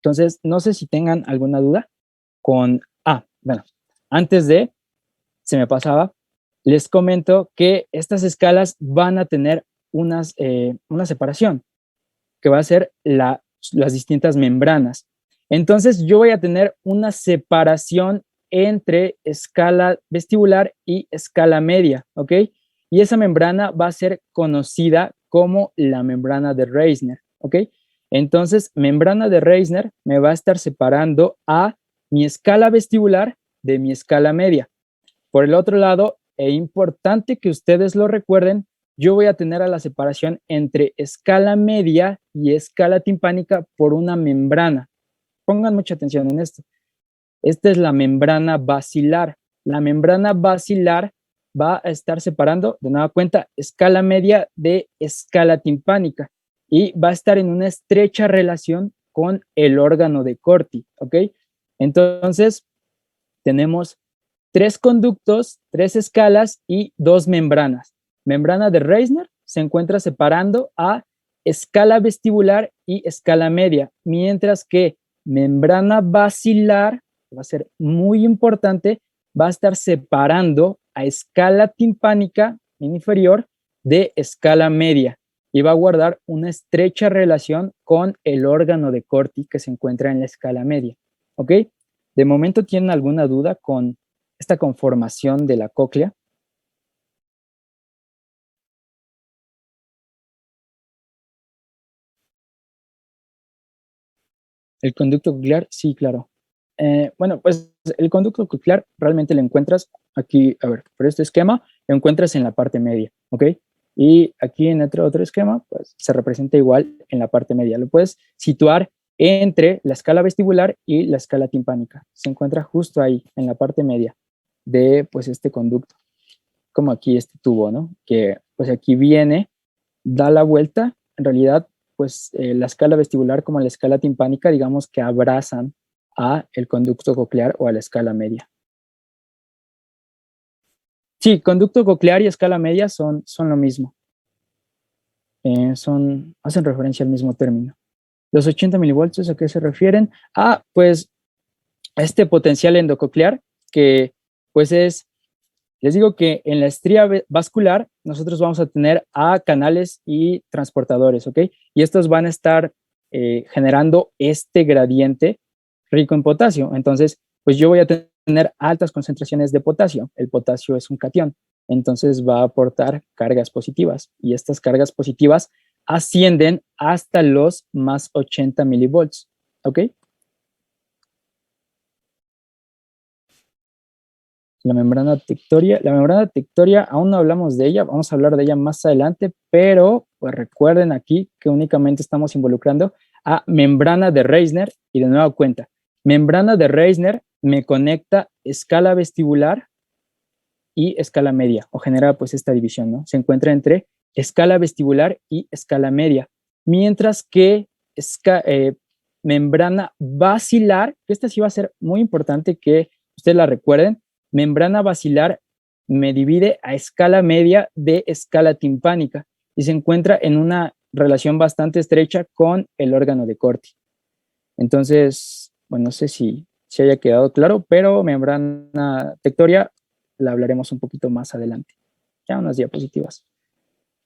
Entonces, no sé si tengan alguna duda con, bueno, antes de, se me pasaba, les comento que estas escalas van a tener una separación, que va a ser las distintas membranas. Entonces, yo voy a tener una separación entre escala vestibular y escala media, ¿ok? Y esa membrana va a ser conocida como la membrana de Reisner, ¿ok? Entonces, membrana de Reisner me va a estar separando a mi escala vestibular de mi escala media. Por el otro lado, es importante que ustedes lo recuerden, yo voy a tener a la separación entre escala media y escala timpánica por una membrana. Pongan mucha atención en esto. Esta es la membrana basilar. La membrana basilar va a estar separando, de nueva cuenta, escala media de escala timpánica y va a estar en una estrecha relación con el órgano de Corti, ¿ok? Entonces, tenemos 3 conductos, 3 escalas y 2 membranas. Membrana de Reisner se encuentra separando a escala vestibular y escala media, mientras que membrana basilar, va a ser muy importante, va a estar separando a escala timpánica inferior de escala media y va a guardar una estrecha relación con el órgano de Corti que se encuentra en la escala media. ¿Ok? ¿De momento tienen alguna duda con esta conformación de la cóclea? El conducto coclear, sí, claro. Bueno, pues el conducto coclear realmente lo encuentras aquí, a ver, por este esquema, lo encuentras en la parte media, ¿ok? Y aquí en otro esquema, pues se representa igual en la parte media. Lo puedes situar entre la escala vestibular y la escala timpánica. Se encuentra justo ahí, en la parte media de, pues, este conducto. Como aquí este tubo, ¿no? Que, pues, aquí viene, da la vuelta, en realidad, pues la escala vestibular como la escala timpánica, digamos que abrazan a el conducto coclear o a la escala media. Sí, conducto coclear y escala media son lo mismo. Hacen referencia al mismo término. Los 80 milivoltios, ¿a qué se refieren? Pues a este potencial endococlear que pues les digo que en la estría vascular nosotros vamos a tener a canales y transportadores, ¿ok? Y estos van a estar generando este gradiente rico en potasio. Entonces, pues yo voy a tener altas concentraciones de potasio. El potasio es un catión, entonces va a aportar cargas positivas y estas cargas positivas ascienden hasta los más 80 milivolts, ¿ok? La membrana tectoria, aún no hablamos de ella, vamos a hablar de ella más adelante, pero pues recuerden aquí que únicamente estamos involucrando a membrana de Reisner y de nueva cuenta, membrana de Reisner me conecta escala vestibular y escala media, o genera pues esta división, ¿no? Se encuentra entre escala vestibular y escala media, mientras que membrana basilar, que esta sí va a ser muy importante que ustedes la recuerden, membrana basilar me divide a escala media de escala timpánica y se encuentra en una relación bastante estrecha con el órgano de Corti. Entonces, bueno, no sé si haya quedado claro, pero membrana tectoria la hablaremos un poquito más adelante. Ya unas diapositivas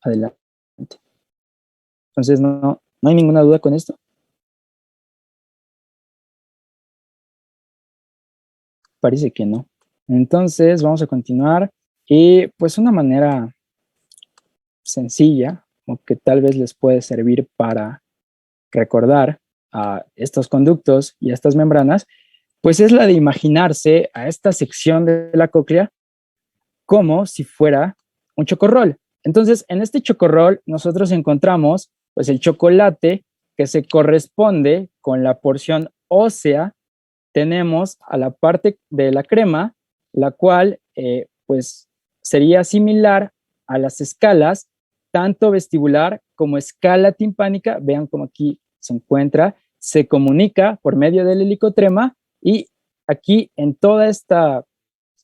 adelante. Entonces, no hay ninguna duda con esto. Parece que no. Entonces, vamos a continuar. Y pues una manera sencilla, o que tal vez les puede servir para recordar a estos conductos y a estas membranas, pues es la de imaginarse a esta sección de la cóclea como si fuera un chocorrol. Entonces, en este chocorrol nosotros encontramos pues el chocolate que se corresponde con la porción ósea. Tenemos a la parte de la crema, la cual pues sería similar a las escalas, tanto vestibular como escala timpánica. Vean cómo aquí se encuentra, se comunica por medio del helicotrema y aquí en toda esta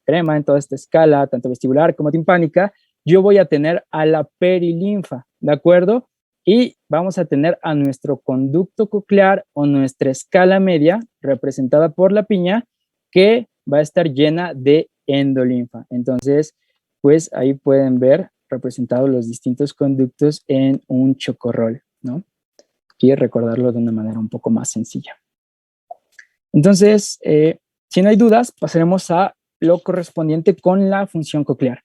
crema, en toda esta escala, tanto vestibular como timpánica, yo voy a tener a la perilinfa, ¿de acuerdo? Y vamos a tener a nuestro conducto coclear o nuestra escala media, representada por la piña, que va a estar llena de endolinfa. Entonces, pues ahí pueden ver representados los distintos conductos en un chocorrol, ¿no? Y recordarlo de una manera un poco más sencilla. Entonces, si no hay dudas, pasaremos a lo correspondiente con la función coclear.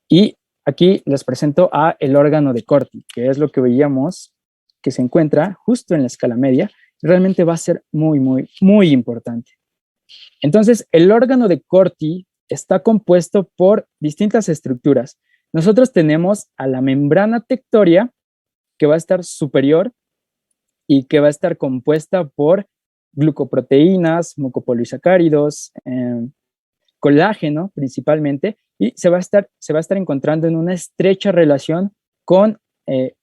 Y aquí les presento a el órgano de Corti, que es lo que veíamos que se encuentra justo en la escala media. Realmente va a ser muy, muy, muy importante. Entonces, el órgano de Corti está compuesto por distintas estructuras. Nosotros tenemos a la membrana tectoria, que va a estar superior y que va a estar compuesta por glucoproteínas, mucopolisacáridos, colágeno principalmente, y se va a estar encontrando en una estrecha relación con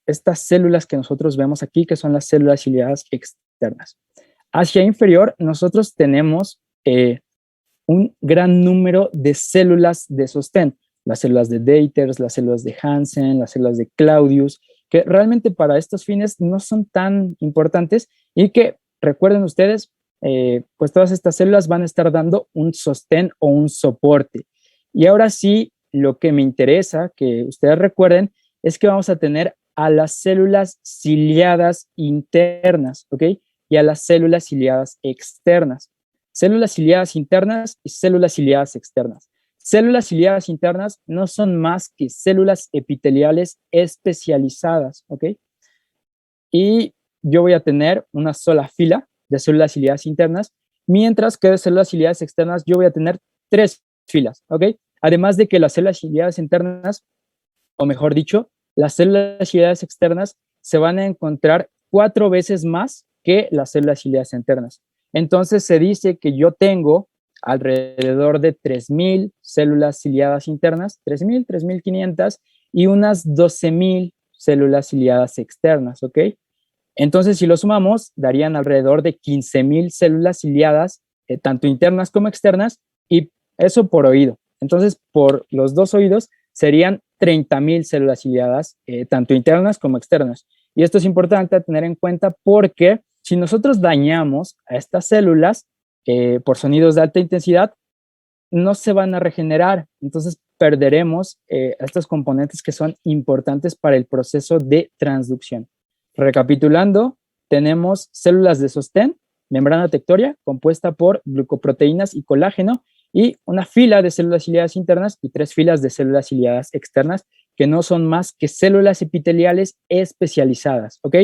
estas células que nosotros vemos aquí, que son las células ciliadas externas. Hacia inferior, nosotros tenemos un gran número de células de sostén, las células de Deiters, las células de Hansen, las células de Claudius, que realmente para estos fines no son tan importantes y que, recuerden ustedes, pues todas estas células van a estar dando un sostén o un soporte. Y ahora sí, lo que me interesa que ustedes recuerden es que vamos a tener a las células ciliadas internas, ¿ok? Y a las células ciliadas externas. Células ciliadas internas y células ciliadas externas. Células ciliadas internas no son más que células epiteliales especializadas, ¿ok? Y yo voy a tener una sola fila de células ciliadas internas, mientras que de células ciliadas externas yo voy a tener 3 filas, ¿ok? Además de que las células ciliadas internas, o mejor dicho, las células ciliadas externas se van a encontrar 4 veces más que las células ciliadas internas. Entonces se dice que yo tengo alrededor de 3.000 células ciliadas internas, 3.000, 3.500 y unas 12.000 células ciliadas externas, ¿ok? Entonces, si lo sumamos, darían alrededor de 15.000 células ciliadas, tanto internas como externas, y eso por oído. Entonces, por los dos oídos serían 30.000 células ciliadas, tanto internas como externas. Y esto es importante tener en cuenta porque si nosotros dañamos a estas células por sonidos de alta intensidad, no se van a regenerar. Entonces, perderemos estos componentes que son importantes para el proceso de transducción. Recapitulando, tenemos células de sostén, membrana tectoria, compuesta por glucoproteínas y colágeno, y una fila de células ciliadas internas y 3 filas de células ciliadas externas, que no son más que células epiteliales especializadas, ¿ok?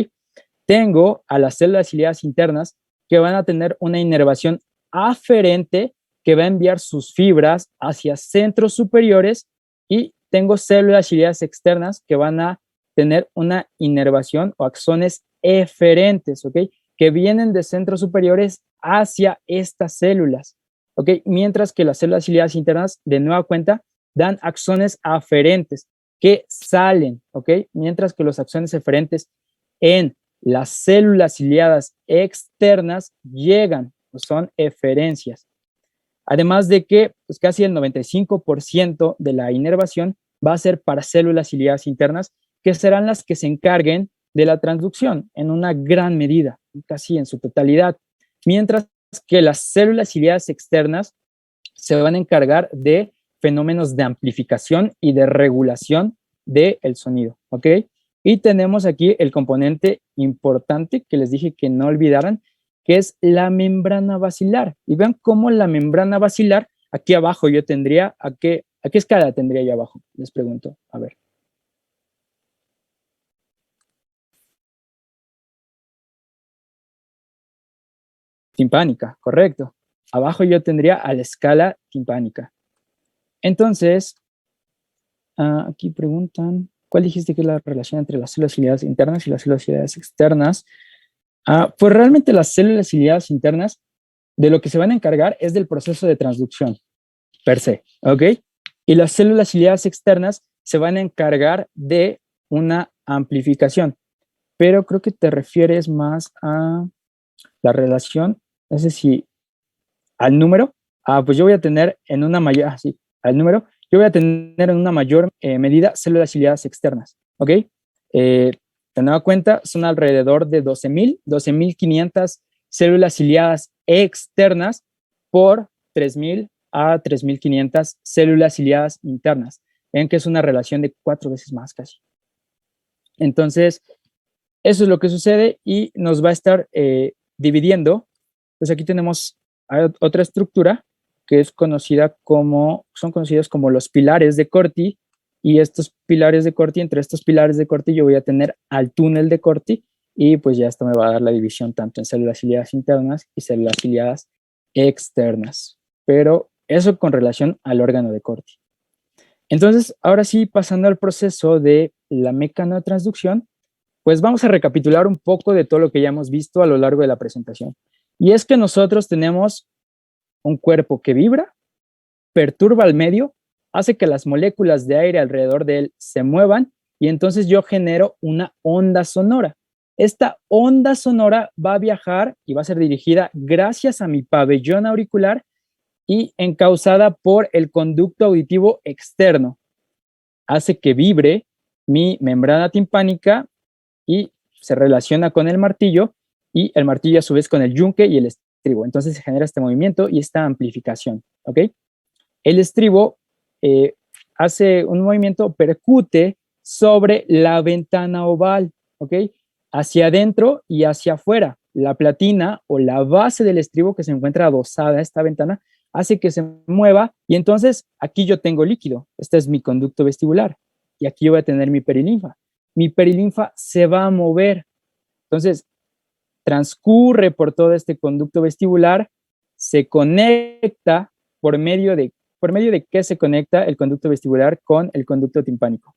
Tengo a las células ciliadas internas que van a tener una inervación aferente que va a enviar sus fibras hacia centros superiores, y tengo células ciliadas externas que van a tener una inervación o axones eferentes, ¿ok? Que vienen de centros superiores hacia estas células, ¿ok? Mientras que las células ciliadas internas, de nueva cuenta, dan axones aferentes que salen, ¿ok? Mientras que los axones eferentes en las células ciliadas externas llegan, son eferencias. Además de que pues, casi el 95% de la inervación va a ser para células ciliadas internas, que serán las que se encarguen de la transducción en una gran medida, casi en su totalidad, mientras que las células ciliadas externas se van a encargar de fenómenos de amplificación y de regulación del sonido, ¿ok? Y tenemos aquí el componente importante que les dije que no olvidaran, que es la membrana basilar. Y vean cómo la membrana basilar, aquí abajo yo tendría, ¿a qué escala tendría yo abajo? Les pregunto, a ver. Timpánica, correcto. Abajo yo tendría a la escala timpánica. Entonces, aquí preguntan, ¿cuál dijiste que es la relación entre las células ciliadas internas y las células ciliadas externas? Pues realmente las células ciliadas internas de lo que se van a encargar es del proceso de transducción per se, ¿ok? Y las células ciliadas externas se van a encargar de una amplificación, pero creo que te refieres más a la relación, no sé si al número, pues yo voy a tener en una mayor, sí, al número, yo voy a tener en una mayor medida células ciliadas externas, ¿ok? De nueva cuenta, son alrededor de 12.500 células ciliadas externas por 3.000 a 3.500 células ciliadas internas. Ven que es una relación de 4 veces más casi. Entonces, eso es lo que sucede y nos va a estar dividiendo. Pues aquí tenemos otra estructura que es conocida como, son conocidos como los pilares de Corti, y estos pilares de Corti, entre estos pilares de Corti yo voy a tener al túnel de Corti, y pues ya esto me va a dar la división tanto en células ciliadas internas y células ciliadas externas. Pero eso con relación al órgano de Corti. Entonces, ahora sí, pasando al proceso de la mecanotransducción, pues vamos a recapitular un poco de todo lo que ya hemos visto a lo largo de la presentación. Y es que nosotros tenemos un cuerpo que vibra, perturba al medio, hace que las moléculas de aire alrededor de él se muevan y entonces yo genero una onda sonora. Esta onda sonora va a viajar y va a ser dirigida gracias a mi pabellón auricular y encauzada por el conducto auditivo externo. Hace que vibre mi membrana timpánica y se relaciona con el martillo, y el martillo a su vez con el yunque y el estribo. Entonces se genera este movimiento y esta amplificación, ¿ok? El estribo hace un movimiento, percute sobre la ventana oval, ¿ok? Hacia adentro y hacia afuera. La platina o la base del estribo que se encuentra adosada a esta ventana hace que se mueva, y entonces aquí yo tengo líquido. Este es mi conducto vestibular y aquí yo voy a tener mi perilinfa. Mi perilinfa se va a mover. Entonces, transcurre por todo este conducto vestibular, se conecta por medio de qué se conecta el conducto vestibular con el conducto timpánico.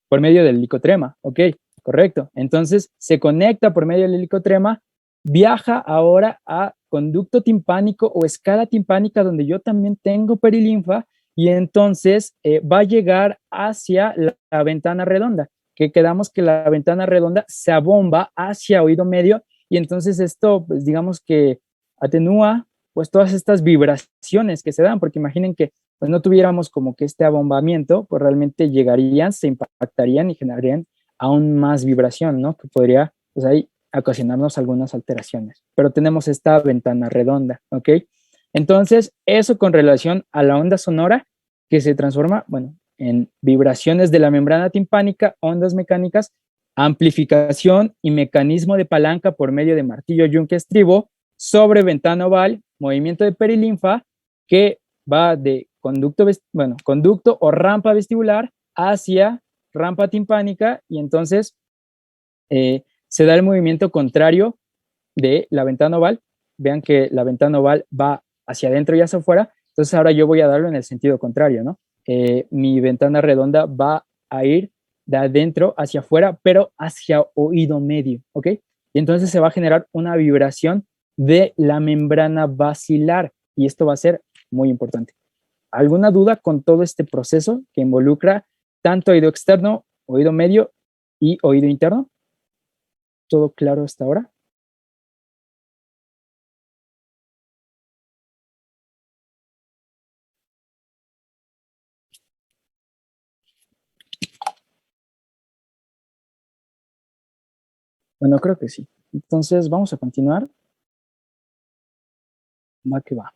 Por medio del helicotrema, ok, correcto. Entonces, se conecta por medio del helicotrema, viaja ahora a conducto timpánico o escala timpánica, donde yo también tengo perilinfa, y entonces va a llegar hacia la ventana redonda, que quedamos que la ventana redonda se abomba hacia oído medio, y entonces esto, pues digamos que atenúa pues todas estas vibraciones que se dan, porque imaginen que pues no tuviéramos como que este abombamiento, pues realmente llegarían, se impactarían y generarían aún más vibración, ¿no? Que podría, pues ahí, ocasionarnos algunas alteraciones. Pero tenemos esta ventana redonda, ¿ok? Entonces, eso con relación a la onda sonora, que se transforma, bueno, en vibraciones de la membrana timpánica, ondas mecánicas, amplificación y mecanismo de palanca por medio de martillo, yunque, estribo, sobre ventana oval, movimiento de perilinfa, que va de conducto o rampa vestibular hacia rampa timpánica, y entonces se da el movimiento contrario de la ventana oval. Vean que la ventana oval va hacia adentro y hacia afuera, entonces ahora yo voy a darlo en el sentido contrario, ¿no? Mi ventana redonda va a ir de adentro hacia afuera, pero hacia oído medio, ¿ok? Y entonces se va a generar una vibración de la membrana basilar, y esto va a ser muy importante. ¿Alguna duda con todo este proceso que involucra tanto oído externo, oído medio y oído interno? ¿Todo claro hasta ahora? Bueno, creo que sí. Entonces vamos a continuar. Va que va.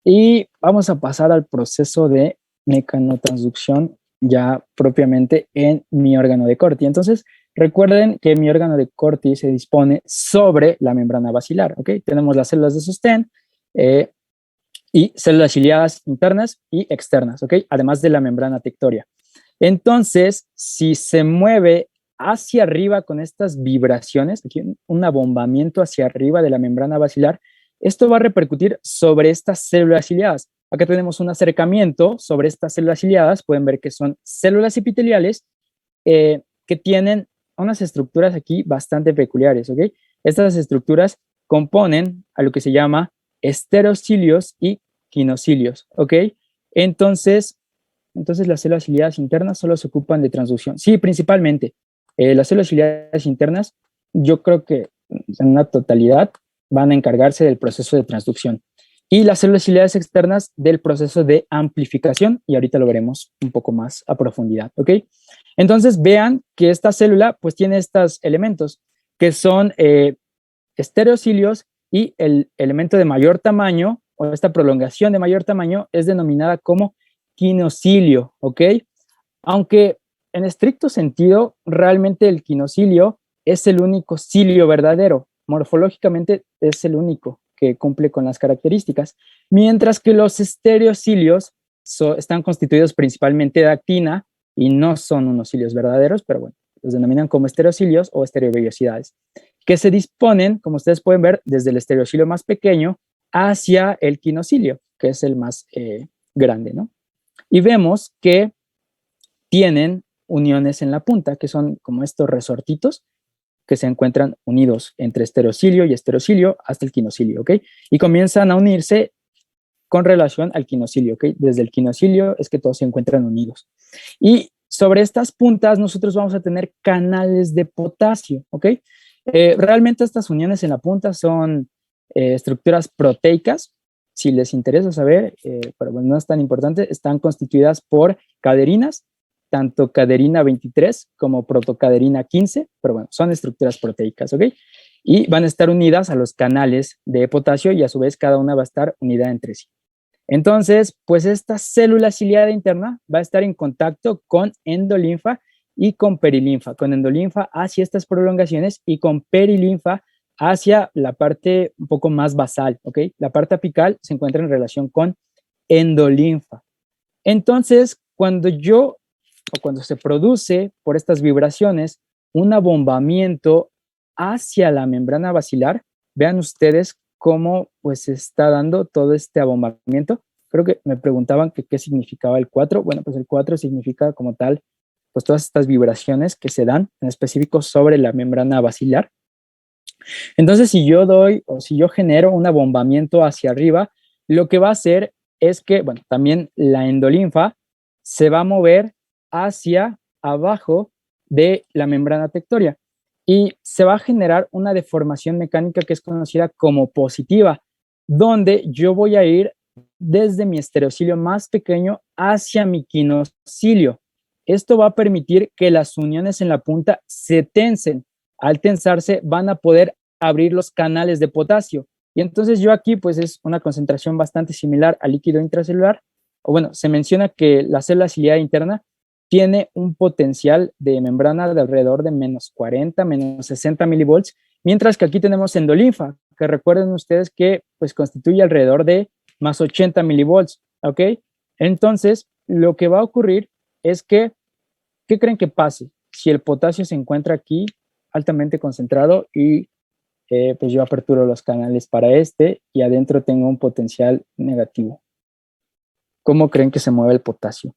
Y vamos a pasar al proceso de mecanotransducción ya propiamente en mi órgano de Corti. Entonces, recuerden que mi órgano de Corti se dispone sobre la membrana basilar, ¿ok? Tenemos las células de sostén y células ciliadas internas y externas, ¿ok? Además de la membrana tectoria. Entonces, si se mueve hacia arriba con estas vibraciones, aquí un abombamiento hacia arriba de la membrana basilar, esto va a repercutir sobre estas células ciliadas. Acá tenemos un acercamiento sobre estas células ciliadas. Pueden ver que son células epiteliales que tienen unas estructuras aquí bastante peculiares, ¿ok? Estas estructuras componen a lo que se llama esterocilios y quinocilios, ¿ok? Entonces las células ciliadas internas solo se ocupan de transducción. Sí, principalmente. Las células ciliadas internas yo creo que en una totalidad van a encargarse del proceso de transducción y las células ciliares externas del proceso de amplificación, y ahorita lo veremos un poco más a profundidad, ¿ok? Entonces vean que esta célula pues tiene estos elementos que son estereocilios, y el elemento de mayor tamaño o esta prolongación de mayor tamaño es denominada como quinocilio, ¿ok? Aunque en estricto sentido, realmente el quinocilio es el único cilio verdadero. Morfológicamente es el único que cumple con las características, mientras que los estereocilios están constituidos principalmente de actina y no son unos cilios verdaderos, pero bueno, los denominan como estereocilios o estereovellosidades, que se disponen, como ustedes pueden ver, desde el estereocilio más pequeño hacia el quinocilio, que es el más grande, ¿no? Y vemos que tienen uniones en la punta, que son como estos resortitos que se encuentran unidos entre estereocilio y estereocilio hasta el quinocilio, ¿ok? Y comienzan a unirse con relación al quinocilio, ¿ok? Desde el quinocilio es que todos se encuentran unidos. Y sobre estas puntas nosotros vamos a tener canales de potasio, ¿ok? Realmente estas uniones en la punta son estructuras proteicas. Si les interesa saber, pero bueno, no es tan importante, están constituidas por caderinas, tanto caderina 23 como protocaderina 15, pero bueno, son estructuras proteicas, ¿ok? Y van a estar unidas a los canales de potasio y a su vez cada una va a estar unida entre sí. Entonces, pues esta célula ciliada interna va a estar en contacto con endolinfa y con perilinfa, con endolinfa hacia estas prolongaciones y con perilinfa hacia la parte un poco más basal, ¿ok? La parte apical se encuentra en relación con endolinfa. Entonces, cuando se produce por estas vibraciones un abombamiento hacia la membrana basilar, vean ustedes cómo pues se está dando todo este abombamiento. Creo que me preguntaban que qué significaba el 4. Bueno, pues el 4 significa como tal, pues todas estas vibraciones que se dan en específico sobre la membrana basilar. Entonces, si yo doy o si yo genero un abombamiento hacia arriba, lo que va a hacer es que, bueno, también la endolinfa se va a mover hacia abajo de la membrana tectoria y se va a generar una deformación mecánica que es conocida como positiva, donde yo voy a ir desde mi estereocilio más pequeño hacia mi quinocilio. Esto va a permitir que las uniones en la punta se tensen. Al tensarse van a poder abrir los canales de potasio. Y entonces yo aquí pues es una concentración bastante similar al líquido intracelular. O bueno, se menciona que la célula ciliar interna tiene un potencial de membrana de alrededor de menos 40, menos 60 milivolts, mientras que aquí tenemos endolinfa, que recuerden ustedes que pues constituye alrededor de más 80 milivolts, ¿ok? Entonces, lo que va a ocurrir es que, ¿qué creen que pase? Si el potasio se encuentra aquí altamente concentrado y pues yo aperturo los canales para este y adentro tengo un potencial negativo. ¿Cómo creen que se mueve el potasio?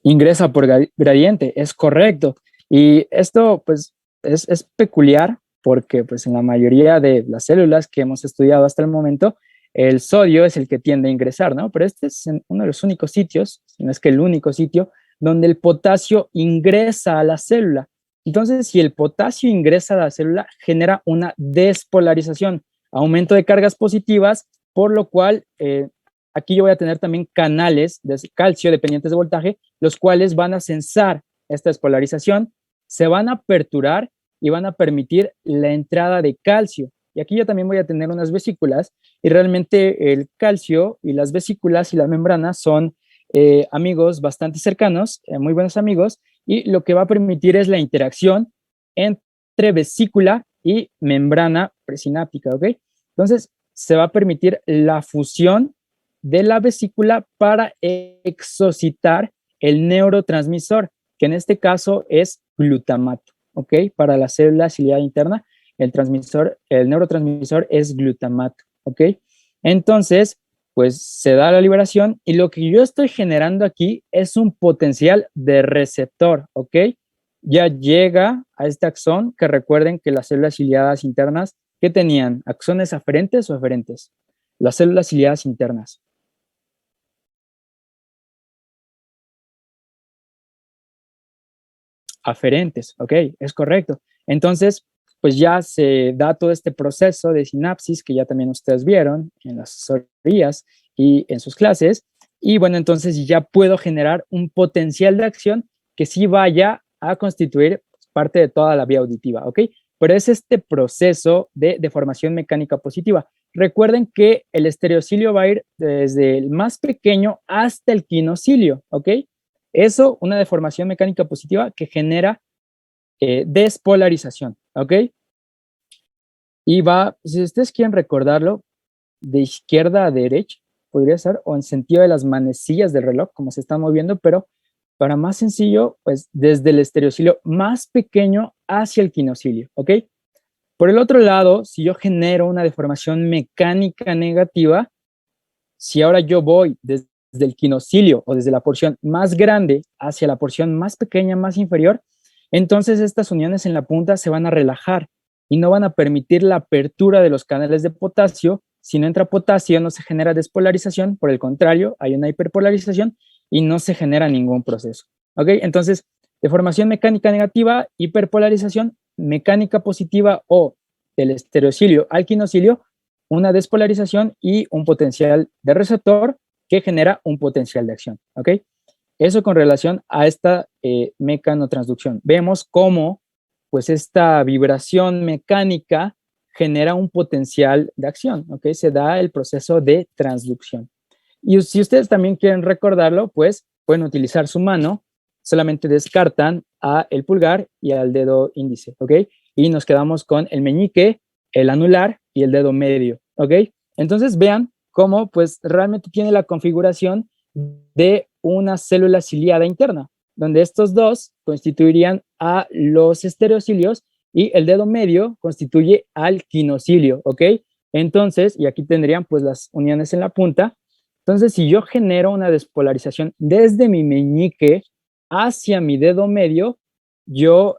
Ingresa por gradiente, es correcto. Y esto pues es peculiar porque pues en la mayoría de las células que hemos estudiado hasta el momento, el sodio es el que tiende a ingresar, ¿no? Pero este es uno de los únicos sitios, si no es que el único sitio, donde el potasio ingresa a la célula. Entonces, si el potasio ingresa a la célula, genera una despolarización, aumento de cargas positivas, por lo cual aquí yo voy a tener también canales de calcio dependientes de voltaje, los cuales van a censar esta despolarización, se van a aperturar y van a permitir la entrada de calcio. Y aquí yo también voy a tener unas vesículas y realmente el calcio y las vesículas y la membrana son amigos bastante cercanos, muy buenos amigos, y lo que va a permitir es la interacción entre vesícula y membrana presináptica, ¿ok? Entonces, se va a permitir la fusión de la vesícula para exocitar el neurotransmisor, que en este caso es glutamato, ¿ok? Para la célula ciliar interna, el neurotransmisor es glutamato, ¿ok? Entonces, pues se da la liberación y lo que yo estoy generando aquí es un potencial de receptor, ¿ok? Ya llega a este axón, que recuerden que las células ciliadas internas, ¿qué tenían? ¿Axones aferentes o eferentes? Las células ciliadas internas. aferentes, ¿ok? Es correcto. Entonces, pues ya se da todo este proceso de sinapsis que ya también ustedes vieron en las asesorías y en sus clases. Y bueno, entonces ya puedo generar un potencial de acción que sí vaya a constituir parte de toda la vía auditiva, ¿ok? Pero es este proceso de deformación mecánica positiva. Recuerden que el estereocilio va a ir desde el más pequeño hasta el quinocilio, ¿ok? Eso, una deformación mecánica positiva que genera despolarización, ¿ok? Y va, si ustedes quieren recordarlo, de izquierda a derecha, podría ser, o en sentido de las manecillas del reloj, como se están moviendo, pero para más sencillo, pues desde el estereocilio más pequeño hacia el quinocilio, ¿ok? Por el otro lado, si yo genero una deformación mecánica negativa, si ahora yo voy desde el quinocilio o desde la porción más grande hacia la porción más pequeña, más inferior, entonces estas uniones en la punta se van a relajar y no van a permitir la apertura de los canales de potasio. Si no entra potasio, no se genera despolarización, por el contrario, hay una hiperpolarización y no se genera ningún proceso. ¿Ok? Entonces, deformación mecánica negativa, hiperpolarización, mecánica positiva o del estereocilio al quinocilio, una despolarización y un potencial de receptor que genera un potencial de acción. ¿Ok? Eso con relación a esta mecanotransducción. Vemos cómo pues esta vibración mecánica genera un potencial de acción, ¿ok? Se da el proceso de transducción. Y si ustedes también quieren recordarlo, pues pueden utilizar su mano, solamente descartan a el pulgar y al dedo índice, ¿ok? Y nos quedamos con el meñique, el anular y el dedo medio, ¿ok? Entonces vean cómo pues realmente tiene la configuración de una célula ciliada interna, donde estos dos constituirían a los estereocilios y el dedo medio constituye al quinocilio, ¿ok? Entonces, y aquí tendrían pues las uniones en la punta. Entonces, si yo genero una despolarización desde mi meñique hacia mi dedo medio, yo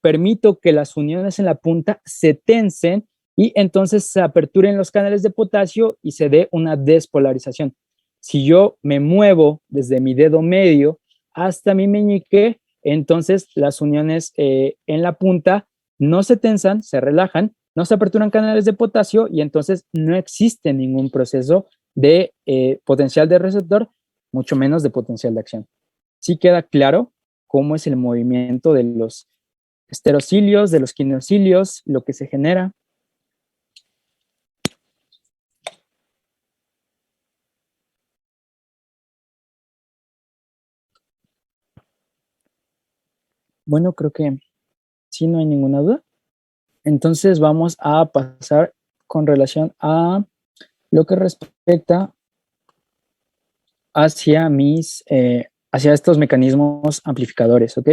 permito que las uniones en la punta se tensen y entonces se aperturen los canales de potasio y se dé una despolarización. Si yo me muevo desde mi dedo medio hasta mi meñique, entonces las uniones en la punta no se tensan, se relajan, no se aperturan canales de potasio y entonces no existe ningún proceso de potencial de receptor, mucho menos de potencial de acción. ¿Sí queda claro cómo es el movimiento de los esterocilios, de los quinocilios, lo que se genera? Bueno, creo que sí, no hay ninguna duda. Entonces vamos a pasar con relación a lo que respecta hacia estos mecanismos amplificadores, ¿ok?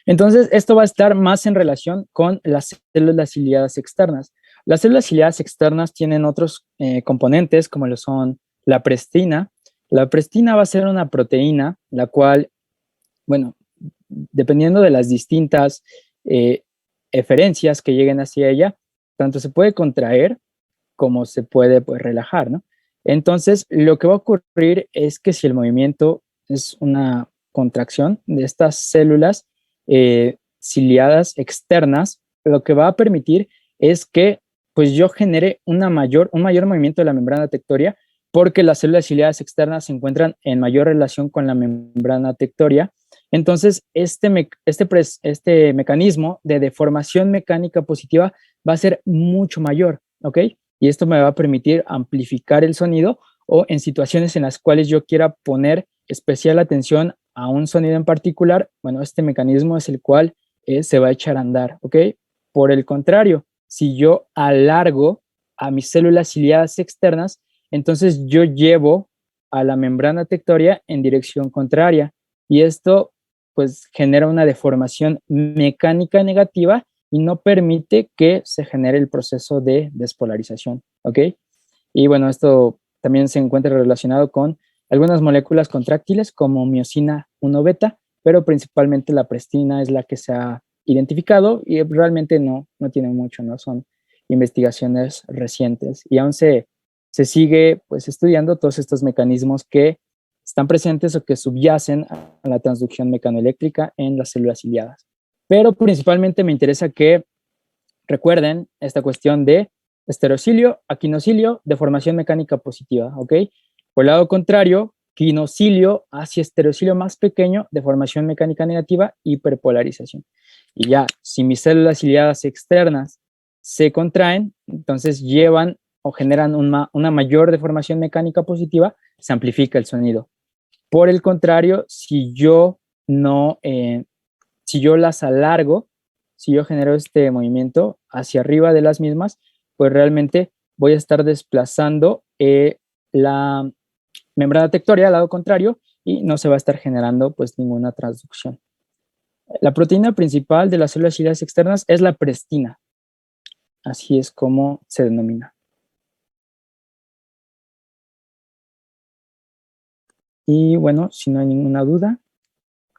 Entonces, esto va a estar más en relación con las células ciliadas externas. Las células ciliadas externas tienen otros componentes, como lo son la prestina. La prestina va a ser una proteína, la cual, bueno, dependiendo de las distintas eferencias que lleguen hacia ella, tanto se puede contraer como se puede pues, relajar, ¿no? Entonces, lo que va a ocurrir es que si el movimiento es una contracción de estas células ciliadas externas, lo que va a permitir es que pues yo genere un mayor movimiento de la membrana tectoria porque las células ciliadas externas se encuentran en mayor relación con la membrana tectoria. Entonces, este mecanismo de deformación mecánica positiva va a ser mucho mayor, ¿ok? Y esto me va a permitir amplificar el sonido o en situaciones en las cuales yo quiera poner especial atención a un sonido en particular, bueno, este mecanismo es el cual se va a echar a andar, ¿ok? Por el contrario, si yo alargo a mis células ciliadas externas, entonces yo llevo a la membrana tectoria en dirección contraria y esto pues genera una deformación mecánica negativa y no permite que se genere el proceso de despolarización, ¿ok? Y bueno, esto también se encuentra relacionado con algunas moléculas contráctiles como miosina 1 beta, pero principalmente la prestina es la que se ha identificado y realmente no tiene mucho, ¿no? Son investigaciones recientes y aún se sigue pues estudiando todos estos mecanismos que están presentes o que subyacen a la transducción mecanoeléctrica en las células ciliadas. pero principalmente me interesa que recuerden esta cuestión de estereocilio a quinocilio, deformación mecánica positiva, ¿ok? Por el lado contrario, quinocilio hacia estereocilio más pequeño, deformación mecánica negativa, hiperpolarización. Y ya, si mis células ciliadas externas se contraen, entonces llevan o generan una mayor deformación mecánica positiva, se amplifica el sonido. Por el contrario, si yo no, si yo las alargo, si yo genero este movimiento hacia arriba de las mismas, pues realmente voy a estar desplazando la membrana tectórea al lado contrario y no se va a estar generando pues ninguna transducción. La proteína principal de las células ciliadas externas es la prestina. Así es como se denomina. Y bueno, si no hay ninguna duda,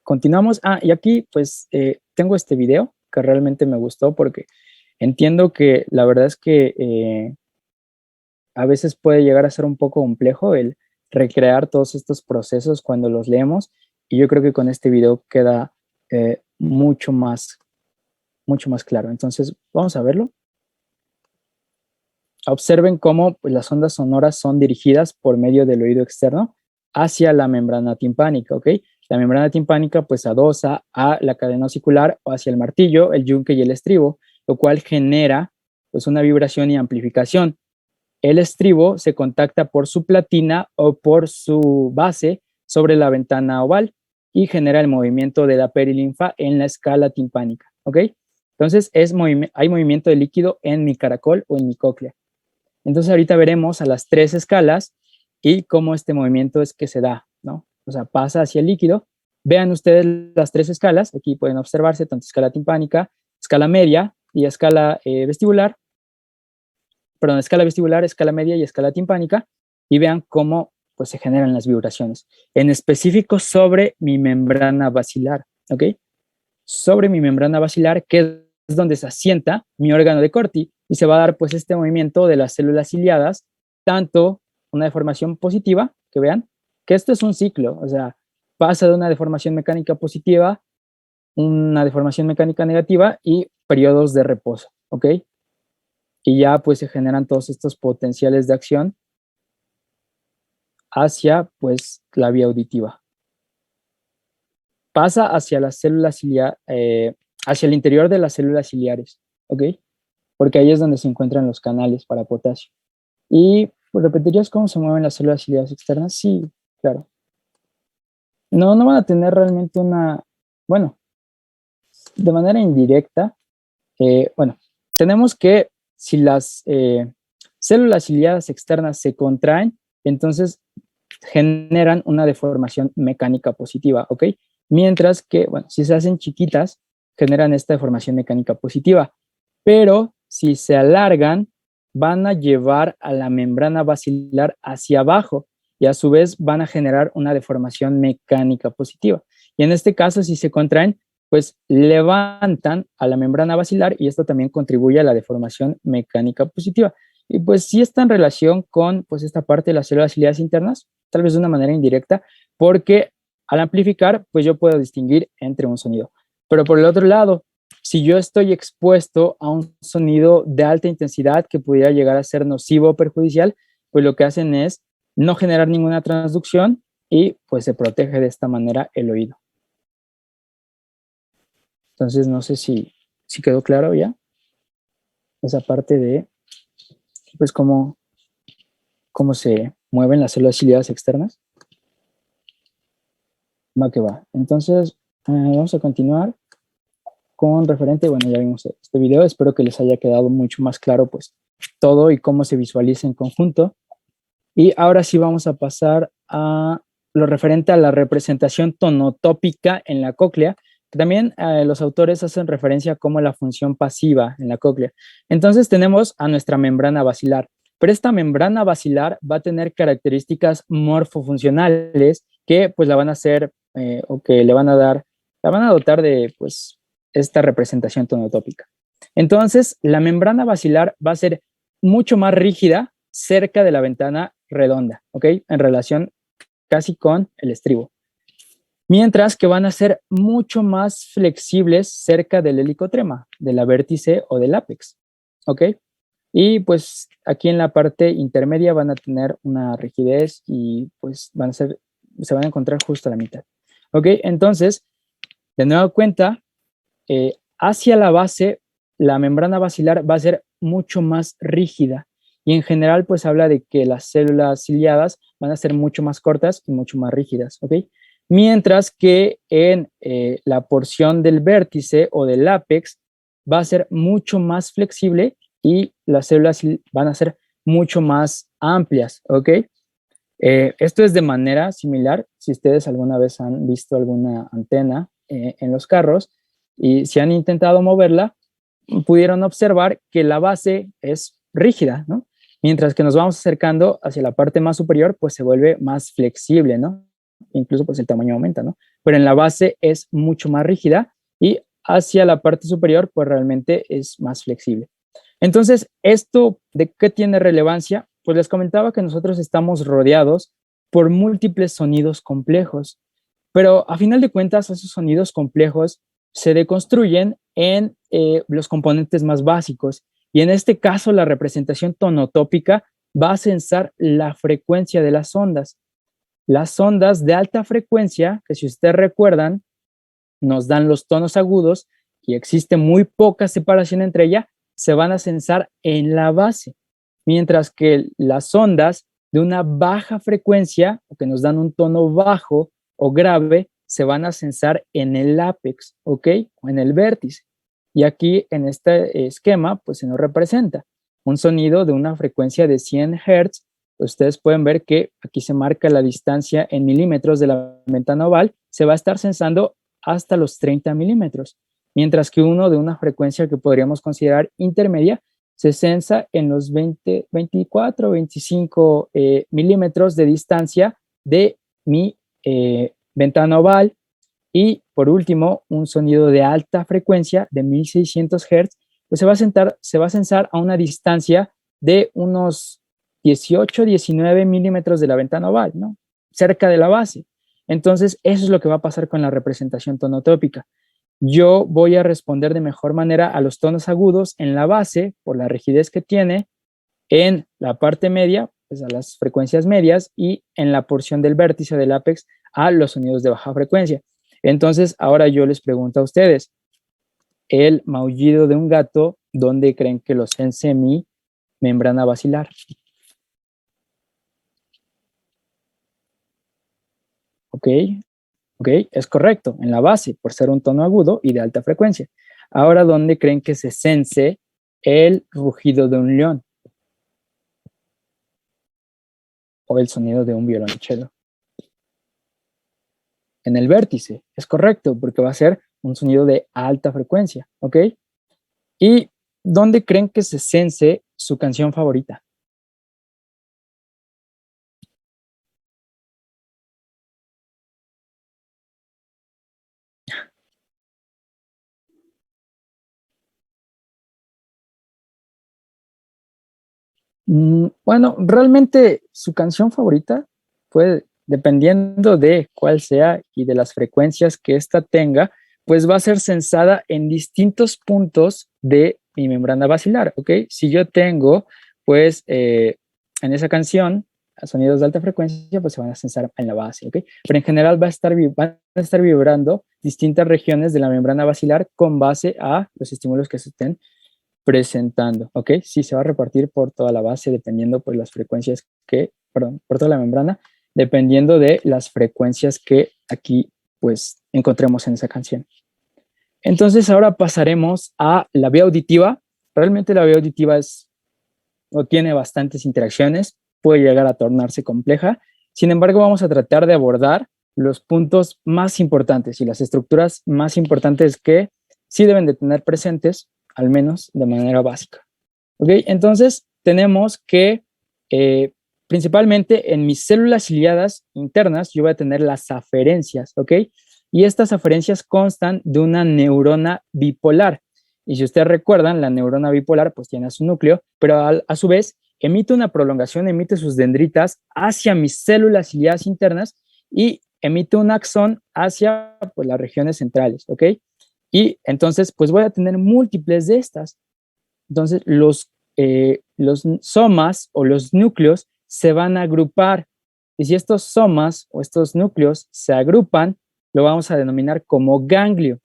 continuamos. Y aquí pues tengo este video que realmente me gustó porque entiendo que la verdad es que a veces puede llegar a ser un poco complejo el recrear todos estos procesos cuando los leemos, y yo creo que con este video queda mucho más claro. Entonces, vamos a verlo. Observen cómo pues, las ondas sonoras son dirigidas por medio del oído externo hacia la membrana timpánica, ¿ok? La membrana timpánica pues adosa a la cadena osicular o hacia el martillo, el yunque y el estribo, lo cual genera pues una vibración y amplificación. El estribo se contacta por su platina o por su base sobre la ventana oval y genera el movimiento de la perilinfa en la escala timpánica, ¿ok? Entonces hay movimiento de líquido en mi caracol o en mi cóclea. Entonces ahorita veremos a las tres escalas y cómo este movimiento es que se da, ¿no? O sea, pasa hacia el líquido. Vean ustedes las tres escalas, aquí pueden observarse tanto escala timpánica, escala media y escala vestibular, perdón, escala vestibular, escala media y escala timpánica, y vean cómo pues, se generan las vibraciones, en específico sobre mi membrana basilar, ¿ok? Sobre mi membrana basilar, que es donde se asienta mi órgano de Corti, y se va a dar pues este movimiento de las células ciliadas, tanto una deformación positiva, que vean, que esto es un ciclo, o sea, pasa de una deformación mecánica positiva, una deformación mecánica negativa y periodos de reposo, ¿ok? Y ya pues se generan todos estos potenciales de acción hacia pues la vía auditiva. Pasa hacia las células ciliares, hacia el interior de las células ciliares, ¿ok? Porque ahí es donde se encuentran los canales para potasio. Y pues, ¿repetirías cómo se mueven las células ciliares externas? Sí, claro. No van a tener realmente bueno, de manera indirecta, bueno, tenemos que si las células ciliadas externas se contraen, entonces generan una deformación mecánica positiva, ¿ok? Mientras que, bueno, si se hacen chiquitas, generan esta deformación mecánica positiva, pero si se alargan, van a llevar a la membrana basilar hacia abajo y a su vez van a generar una deformación mecánica positiva. Y en este caso, si se contraen, pues levantan a la membrana basilar y esto también contribuye a la deformación mecánica positiva. Y pues sí está en relación con pues esta parte de las células ciliadas internas, tal vez de una manera indirecta, porque al amplificar, pues yo puedo distinguir entre un sonido. Pero por el otro lado, si yo estoy expuesto a un sonido de alta intensidad que pudiera llegar a ser nocivo o perjudicial, pues lo que hacen es no generar ninguna transducción y pues se protege de esta manera el oído. Entonces no sé si quedó claro ya esa parte de pues cómo se mueven las células ciliadas externas. Va que va. Entonces vamos a continuar con referente, bueno, ya vimos este video, espero que les haya quedado mucho más claro pues todo y cómo se visualiza en conjunto. Y ahora sí vamos a pasar a lo referente a la representación tonotópica en la cóclea, que también los autores hacen referencia como la función pasiva en la cóclea. Entonces tenemos a nuestra membrana basilar, pero esta membrana basilar va a tener características morfofuncionales que pues la van a hacer o que le van a dar, la van a dotar de pues esta representación tonotópica. Entonces la membrana basilar va a ser mucho más rígida cerca de la ventana redonda, ¿ok? En relación casi con el estribo. mientras que van a ser mucho más flexibles cerca del helicotrema, de la vértice o del ápex, ¿ok? Y pues aquí en la parte intermedia van a tener una rigidez y pues se van a encontrar justo a la mitad, ¿ok? Entonces, de nueva cuenta, hacia la base, la membrana basilar va a ser mucho más rígida y en general pues habla de que las células ciliadas van a ser mucho más cortas y mucho más rígidas, ¿ok? Mientras que en la porción del vértice o del ápex va a ser mucho más flexible y las células van a ser mucho más amplias, ¿ok? Esto es de manera similar, si ustedes alguna vez han visto alguna antena en los carros y si han intentado moverla, pudieron observar que la base es rígida, ¿no? Mientras que nos vamos acercando hacia la parte más superior, pues se vuelve más flexible, ¿no? Incluso pues el tamaño aumenta, ¿no? Pero en la base es mucho más rígida y hacia la parte superior, pues realmente es más flexible. Entonces, ¿esto de qué tiene relevancia? Pues les comentaba que nosotros estamos rodeados por múltiples sonidos complejos, pero a final de cuentas esos sonidos complejos se deconstruyen en los componentes más básicos y en este caso la representación tonotópica va a censar la frecuencia de las ondas. Las ondas de alta frecuencia, que si ustedes recuerdan, nos dan los tonos agudos y existe muy poca separación entre ellas, se van a censar en la base, mientras que las ondas de una baja frecuencia, o que nos dan un tono bajo o grave, se van a censar en el ápex, ¿ok? O en el vértice. Y aquí en este esquema, pues se nos representa un sonido de una frecuencia de 100 Hz. Ustedes pueden ver que aquí se marca la distancia en milímetros de la ventana oval, se va a estar censando hasta los 30 milímetros, mientras que uno de una frecuencia que podríamos considerar intermedia se censa en los 20, 24, 25 milímetros de distancia de mi ventana oval. Y por último, un sonido de alta frecuencia de 1600 Hz, pues se va a censar a una distancia de unos 18, 19 milímetros de la ventana oval, ¿no? Cerca de la base. Entonces, eso es lo que va a pasar con la representación tonotópica. Yo voy a responder de mejor manera a los tonos agudos en la base, por la rigidez que tiene, en la parte media, pues a las frecuencias medias, y en la porción del vértice del ápex a los sonidos de baja frecuencia. Entonces, ahora yo les pregunto a ustedes, el maullido de un gato, ¿dónde creen que lo sense mi membrana basilar? ¿Ok? ¿Ok? Es correcto, en la base, por ser un tono agudo y de alta frecuencia. Ahora, ¿dónde creen que se sense el rugido de un león? O el sonido de un violonchelo. En el vértice, es correcto, porque va a ser un sonido de alta frecuencia, ¿ok? ¿Y dónde creen que se sense su canción favorita? Bueno, realmente su canción favorita puede, dependiendo de cuál sea y de las frecuencias que ésta tenga, pues va a ser sensada en distintos puntos de mi membrana basilar, ¿ok? Si yo tengo, pues, en esa canción, sonidos de alta frecuencia, pues se van a sensar en la base, ¿ok? Pero en general van a estar vibrando distintas regiones de la membrana basilar con base a los estímulos que se estén presentando, ¿ok? Sí, se va a repartir por toda la base dependiendo pues las frecuencias que, perdón, por toda la membrana, dependiendo de las frecuencias que aquí pues encontremos en esa canción. Entonces ahora pasaremos a la vía auditiva. Realmente la vía auditiva o tiene bastantes interacciones, puede llegar a tornarse compleja. Sin embargo, vamos a tratar de abordar los puntos más importantes y las estructuras más importantes que sí deben de tener presentes, al menos de manera básica. ¿Ok? Entonces, tenemos que principalmente en mis células ciliadas internas, yo voy a tener las aferencias, ¿ok? Y estas aferencias constan de una neurona bipolar. Y si ustedes recuerdan, la neurona bipolar pues tiene su núcleo, pero a su vez emite una prolongación, emite sus dendritas hacia mis células ciliadas internas y emite un axón hacia pues, las regiones centrales, ¿ok? Y entonces, pues voy a tener múltiples de estas. Entonces, los somas o los núcleos se van a agrupar. Y si estos somas o estos núcleos se agrupan, lo vamos a denominar como ganglio.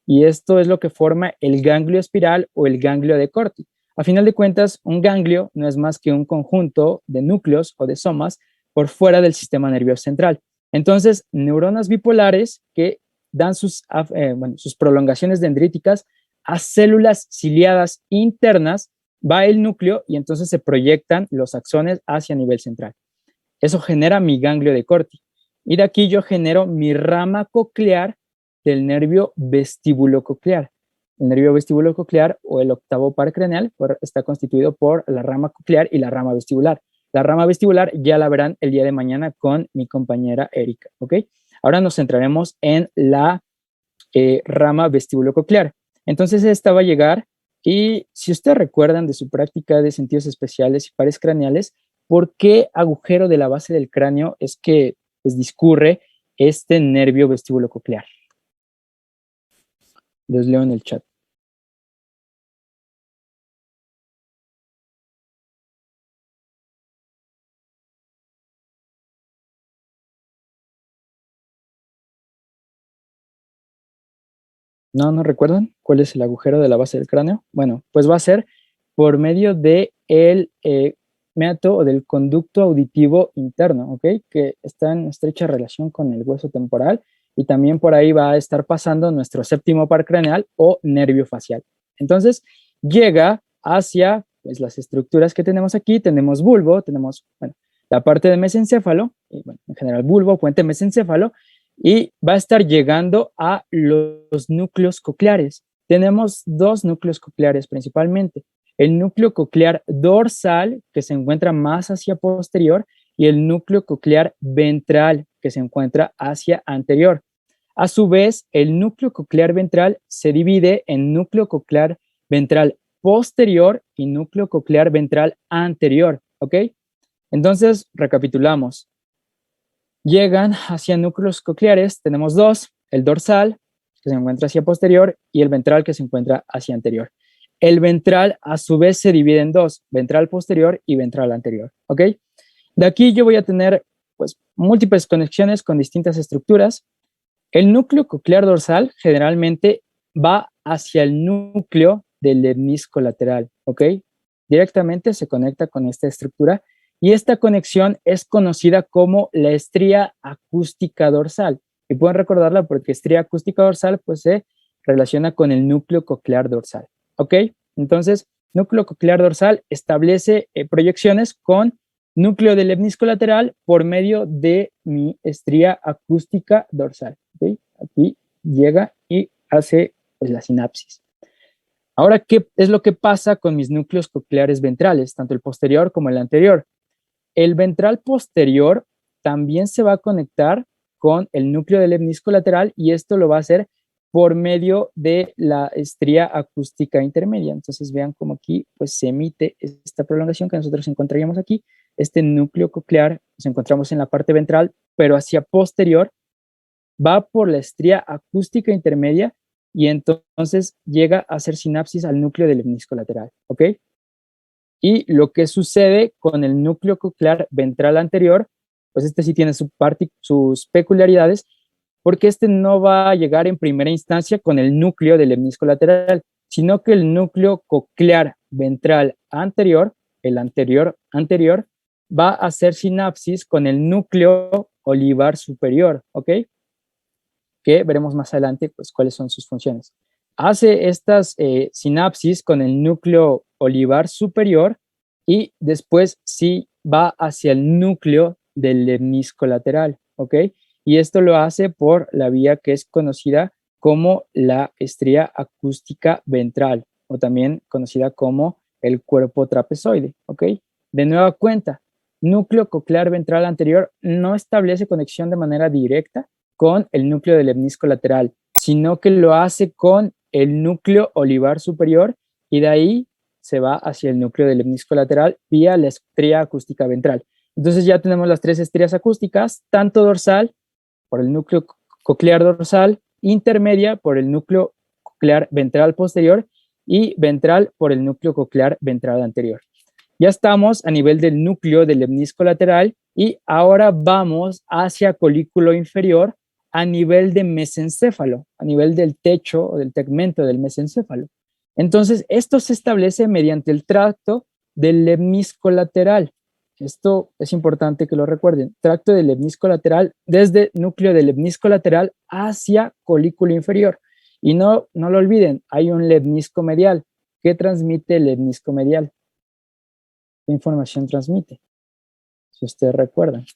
Y esto es lo que forma el ganglio espiral o el ganglio de Corti. A final de cuentas, un ganglio no es más que un conjunto de núcleos o de somas por fuera del sistema nervioso central. Entonces, neuronas bipolares que dan sus prolongaciones dendríticas a células ciliadas internas, va el núcleo y entonces se proyectan los axones hacia nivel central. Eso genera mi ganglio de Corti. Y de aquí yo genero mi rama coclear del nervio vestíbulo-coclear. El nervio vestíbulo-coclear o el octavo par craneal está constituido por la rama coclear y la rama vestibular. La rama vestibular ya la verán el día de mañana con mi compañera Erika, ¿ok? Ahora nos centraremos en la rama vestíbulo-coclear. Entonces esta va a llegar y si ustedes recuerdan de su práctica de sentidos especiales y pares craneales, ¿por qué agujero de la base del cráneo es que pues, discurre este nervio vestíbulo-coclear? Los leo en el chat. ¿No recuerdan cuál es el agujero de la base del cráneo? Bueno, pues va a ser por medio de el meato o del conducto auditivo interno, ¿ok? Que está en estrecha relación con el hueso temporal y también por ahí va a estar pasando nuestro séptimo par craneal o nervio facial. Entonces, llega hacia pues, las estructuras que tenemos aquí. Tenemos bulbo, tenemos la parte de mesencéfalo, y, en general bulbo, puente mesencéfalo, y va a estar llegando a los núcleos cocleares. Tenemos dos núcleos cocleares principalmente. El núcleo coclear dorsal, que se encuentra más hacia posterior, y el núcleo coclear ventral, que se encuentra hacia anterior. A su vez, el núcleo coclear ventral se divide en núcleo coclear ventral posterior y núcleo coclear ventral anterior, ¿ok? Entonces, recapitulamos. Llegan hacia núcleos cocleares, tenemos dos, el dorsal, que se encuentra hacia posterior, y el ventral, que se encuentra hacia anterior. El ventral, a su vez, se divide en dos, ventral posterior y ventral anterior, ¿ok? De aquí yo voy a tener, pues, múltiples conexiones con distintas estructuras. El núcleo coclear dorsal generalmente va hacia el núcleo del lemnisco lateral, ¿ok? Directamente se conecta con esta estructura y esta conexión es conocida como la estría acústica dorsal. Y pueden recordarla porque estría acústica dorsal pues se relaciona con el núcleo coclear dorsal, ¿ok? Entonces, núcleo coclear dorsal establece proyecciones con núcleo del lemnisco lateral por medio de mi estría acústica dorsal. ¿Okay? Aquí llega y hace pues, la sinapsis. Ahora, ¿qué es lo que pasa con mis núcleos cocleares ventrales, tanto el posterior como el anterior? El ventral posterior también se va a conectar con el núcleo del lemnisco lateral y esto lo va a hacer por medio de la estría acústica intermedia. Entonces vean cómo aquí pues, se emite esta prolongación que nosotros encontraríamos aquí. Este núcleo coclear nos encontramos en la parte ventral, pero hacia posterior va por la estría acústica intermedia y entonces llega a hacer sinapsis al núcleo del lemnisco lateral, ¿ok? Y lo que sucede con el núcleo coclear ventral anterior, pues este sí tiene sus peculiaridades, porque este no va a llegar en primera instancia con el núcleo del lemnisco lateral, sino que el núcleo coclear ventral anterior, el anterior, va a hacer sinapsis con el núcleo olivar superior, ¿ok? Que veremos más adelante, pues, cuáles son sus funciones. Hace estas sinapsis con el núcleo olivar superior y después sí va hacia el núcleo del lemnisco lateral, ¿ok? Y esto lo hace por la vía que es conocida como la estría acústica ventral o también conocida como el cuerpo trapezoide, ¿ok? De nueva cuenta, núcleo coclear ventral anterior no establece conexión de manera directa con el núcleo del lemnisco lateral, sino que lo hace con el núcleo olivar superior y de ahí se va hacia el núcleo del lemnisco lateral vía la estría acústica ventral. Entonces ya tenemos las tres estrías acústicas, tanto dorsal, por el núcleo coclear dorsal, intermedia por el núcleo coclear ventral posterior y ventral por el núcleo coclear ventral anterior. Ya estamos a nivel del núcleo del lemnisco lateral y ahora vamos hacia colículo inferior a nivel de mesencéfalo, a nivel del techo o del tegmento del mesencéfalo. Entonces, esto se establece mediante el tracto del lemnisco lateral. Esto es importante que lo recuerden. Tracto del lemnisco lateral desde núcleo del lemnisco lateral hacia colículo inferior. Y no lo olviden, hay un lemnisco medial. ¿Qué transmite el lemnisco medial? ¿Qué información transmite? Si ustedes recuerdan.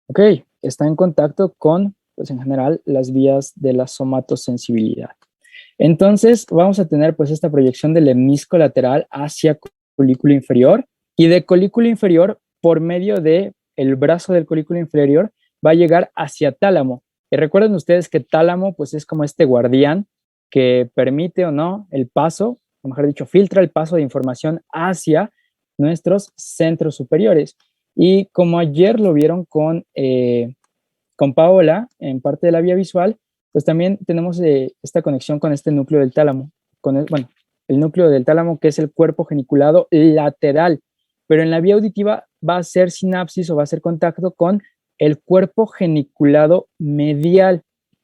Ok, está en contacto con, pues en general, las vías de la somatosensibilidad. Entonces, vamos a tener pues esta proyección del lemnisco lateral hacia colículo inferior y de colículo inferior por medio de el brazo del colículo inferior va a llegar hacia tálamo. Y recuerden ustedes que tálamo pues es como este guardián que permite o no el paso, o mejor dicho, filtra el paso de información hacia nuestros centros superiores. Y como ayer lo vieron con Paola en parte de la vía visual, pues también tenemos esta conexión con este núcleo del tálamo, el núcleo del tálamo que es el cuerpo geniculado lateral, pero en la vía auditiva va a ser sinapsis o va a ser contacto con el cuerpo geniculado medial.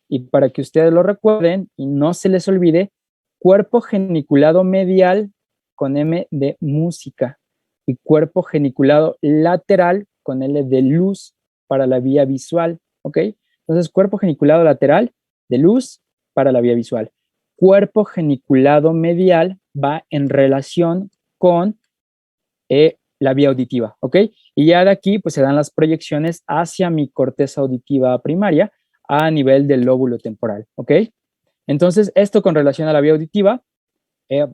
Y para que ustedes lo recuerden y no se les olvide, cuerpo geniculado medial con M de música y cuerpo geniculado lateral con L de luz para la vía visual, ¿ok? Entonces, cuerpo geniculado lateral de luz para la vía visual. Cuerpo geniculado medial va en relación con la vía auditiva, ¿ok? Y ya de aquí, pues se dan las proyecciones hacia mi corteza auditiva primaria a nivel del lóbulo temporal, ¿ok? Entonces, esto con relación a la vía auditiva,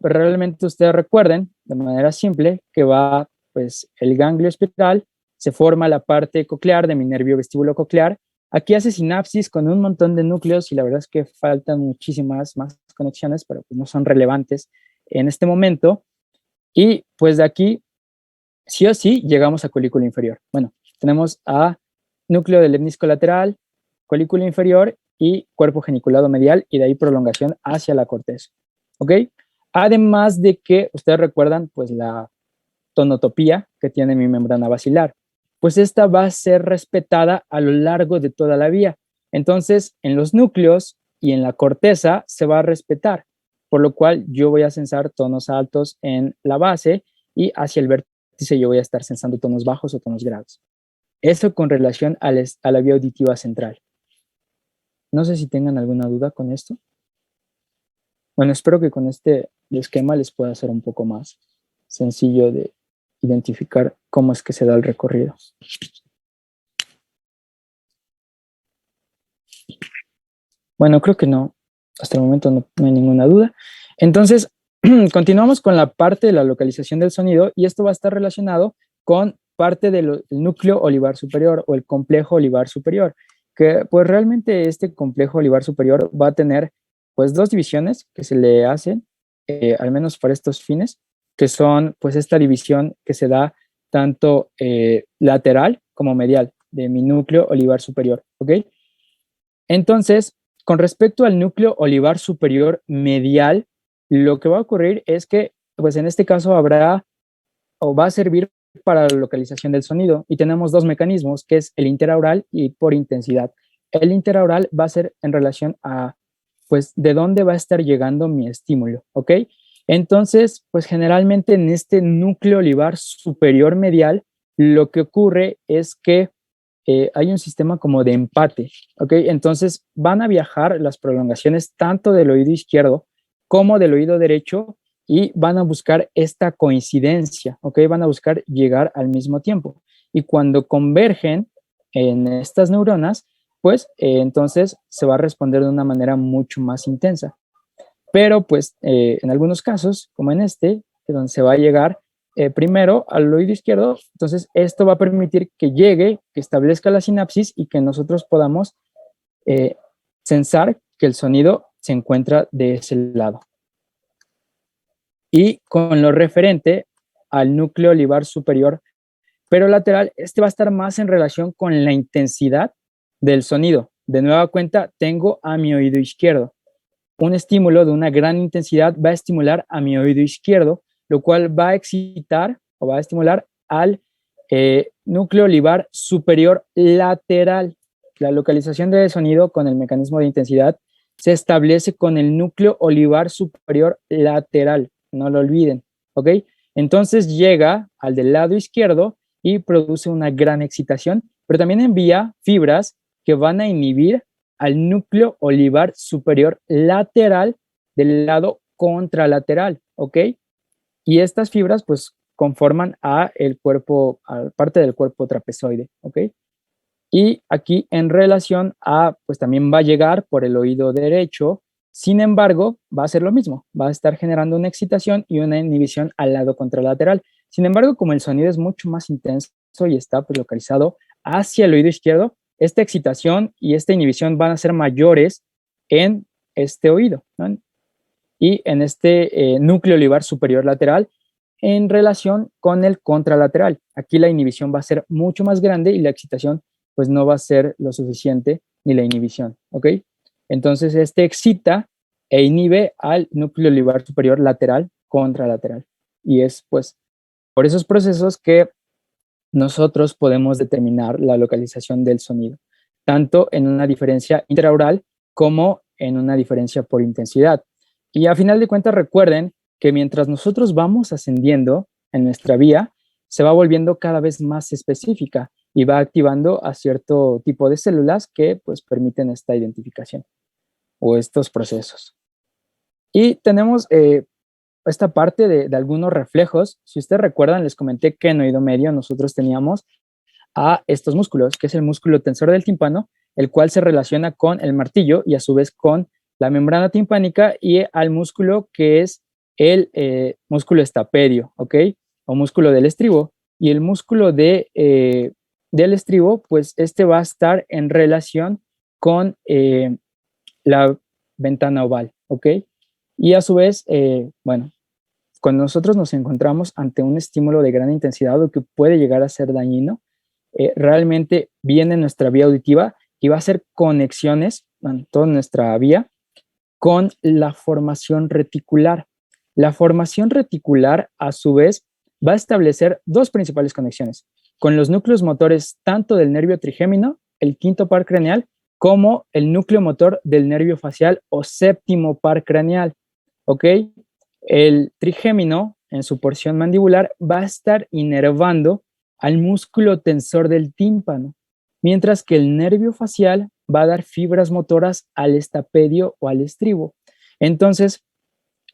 realmente ustedes recuerden de manera simple que va, pues, el ganglio espiral, se forma la parte coclear de mi nervio vestíbulo coclear. Aquí hace sinapsis con un montón de núcleos y la verdad es que faltan muchísimas más conexiones, pero pues no son relevantes en este momento. Y pues de aquí, sí o sí, llegamos a colículo inferior. Bueno, tenemos a núcleo del lemnisco lateral, colículo inferior y cuerpo geniculado medial y de ahí prolongación hacia la corteza. ¿Ok? Además de que ustedes recuerdan pues la tonotopía que tiene mi membrana basilar, pues esta va a ser respetada a lo largo de toda la vía. Entonces, en los núcleos y en la corteza se va a respetar, por lo cual yo voy a censar tonos altos en la base y hacia el vértice yo voy a estar censando tonos bajos o tonos graves. Eso con relación a la vía auditiva central. No sé si tengan alguna duda con esto. Bueno, espero que con este esquema les pueda ser un poco más sencillo de identificar cómo es que se da el recorrido. Bueno, creo que no, hasta el momento no hay ninguna duda. Entonces, continuamos con la parte de la localización del sonido y esto va a estar relacionado con parte del núcleo olivar superior o el complejo olivar superior, que pues realmente este complejo olivar superior va a tener pues dos divisiones que se le hacen, al menos para estos fines, que son pues esta división que se da tanto lateral como medial de mi núcleo olivar superior, ¿ok? Entonces, con respecto al núcleo olivar superior medial, lo que va a ocurrir es que, pues en este caso habrá o va a servir para la localización del sonido y tenemos dos mecanismos, que es el interaural y por intensidad. El interaural va a ser en relación a, pues, de dónde va a estar llegando mi estímulo, ¿ok? Entonces, pues generalmente en este núcleo olivar superior medial, lo que ocurre es que hay un sistema como de empate, ¿ok? Entonces van a viajar las prolongaciones tanto del oído izquierdo como del oído derecho y van a buscar esta coincidencia, ¿ok? Van a buscar llegar al mismo tiempo. Y cuando convergen en estas neuronas, pues entonces se va a responder de una manera mucho más intensa. Pero pues en algunos casos, como en este, donde se va a llegar primero al oído izquierdo, entonces esto va a permitir que llegue, que establezca la sinapsis y que nosotros podamos censar que el sonido se encuentra de ese lado. y con lo referente al núcleo olivar superior, pero lateral, este va a estar más en relación con la intensidad del sonido. De nueva cuenta, tengo a mi oído izquierdo. Un estímulo de una gran intensidad va a estimular a mi oído izquierdo, lo cual va a excitar o va a estimular al núcleo olivar superior lateral. La localización del sonido con el mecanismo de intensidad se establece con el núcleo olivar superior lateral, no lo olviden, ¿ok? Entonces llega al del lado izquierdo y produce una gran excitación, pero también envía fibras que van a inhibir al núcleo olivar superior lateral del lado contralateral, ¿ok? Y estas fibras pues conforman a el cuerpo, a parte del cuerpo trapezoide, ¿ok? Y aquí en relación a, pues también va a llegar por el oído derecho, sin embargo, va a ser lo mismo, va a estar generando una excitación y una inhibición al lado contralateral. Sin embargo, como el sonido es mucho más intenso y está pues, localizado hacia el oído izquierdo, esta excitación y esta inhibición van a ser mayores en este oído, ¿no? Y en este núcleo olivar superior lateral en relación con el contralateral. Aquí la inhibición va a ser mucho más grande y la excitación pues no va a ser lo suficiente ni la inhibición, ¿ok? Entonces este excita e inhibe al núcleo olivar superior lateral contralateral. Y es pues por esos procesos que nosotros podemos determinar la localización del sonido, tanto en una diferencia intraoral como en una diferencia por intensidad. Y a final de cuentas recuerden que mientras nosotros vamos ascendiendo en nuestra vía, se va volviendo cada vez más específica y va activando a cierto tipo de células que pues permiten esta identificación o estos procesos. Y tenemos esta parte de algunos reflejos. Si ustedes recuerdan, les comenté que en oído medio nosotros teníamos a estos músculos, que es el músculo tensor del tímpano, el cual se relaciona con el martillo y a su vez con la membrana timpánica y al músculo que es el músculo estapedio, ¿ok? O músculo del estribo. Y el músculo del estribo, pues este va a estar en relación con la ventana oval, ¿ok? Y a su vez, bueno, cuando nosotros nos encontramos ante un estímulo de gran intensidad o que puede llegar a ser dañino, realmente viene nuestra vía auditiva y va a hacer conexiones en toda nuestra vía con la formación reticular. La formación reticular, a su vez, va a establecer dos principales conexiones, con los núcleos motores tanto del nervio trigémino, el quinto par craneal, como el núcleo motor del nervio facial o séptimo par craneal, ¿ok? El trigémino, en su porción mandibular, va a estar inervando al músculo tensor del tímpano, mientras que el nervio facial va a dar fibras motoras al estapedio o al estribo. Entonces,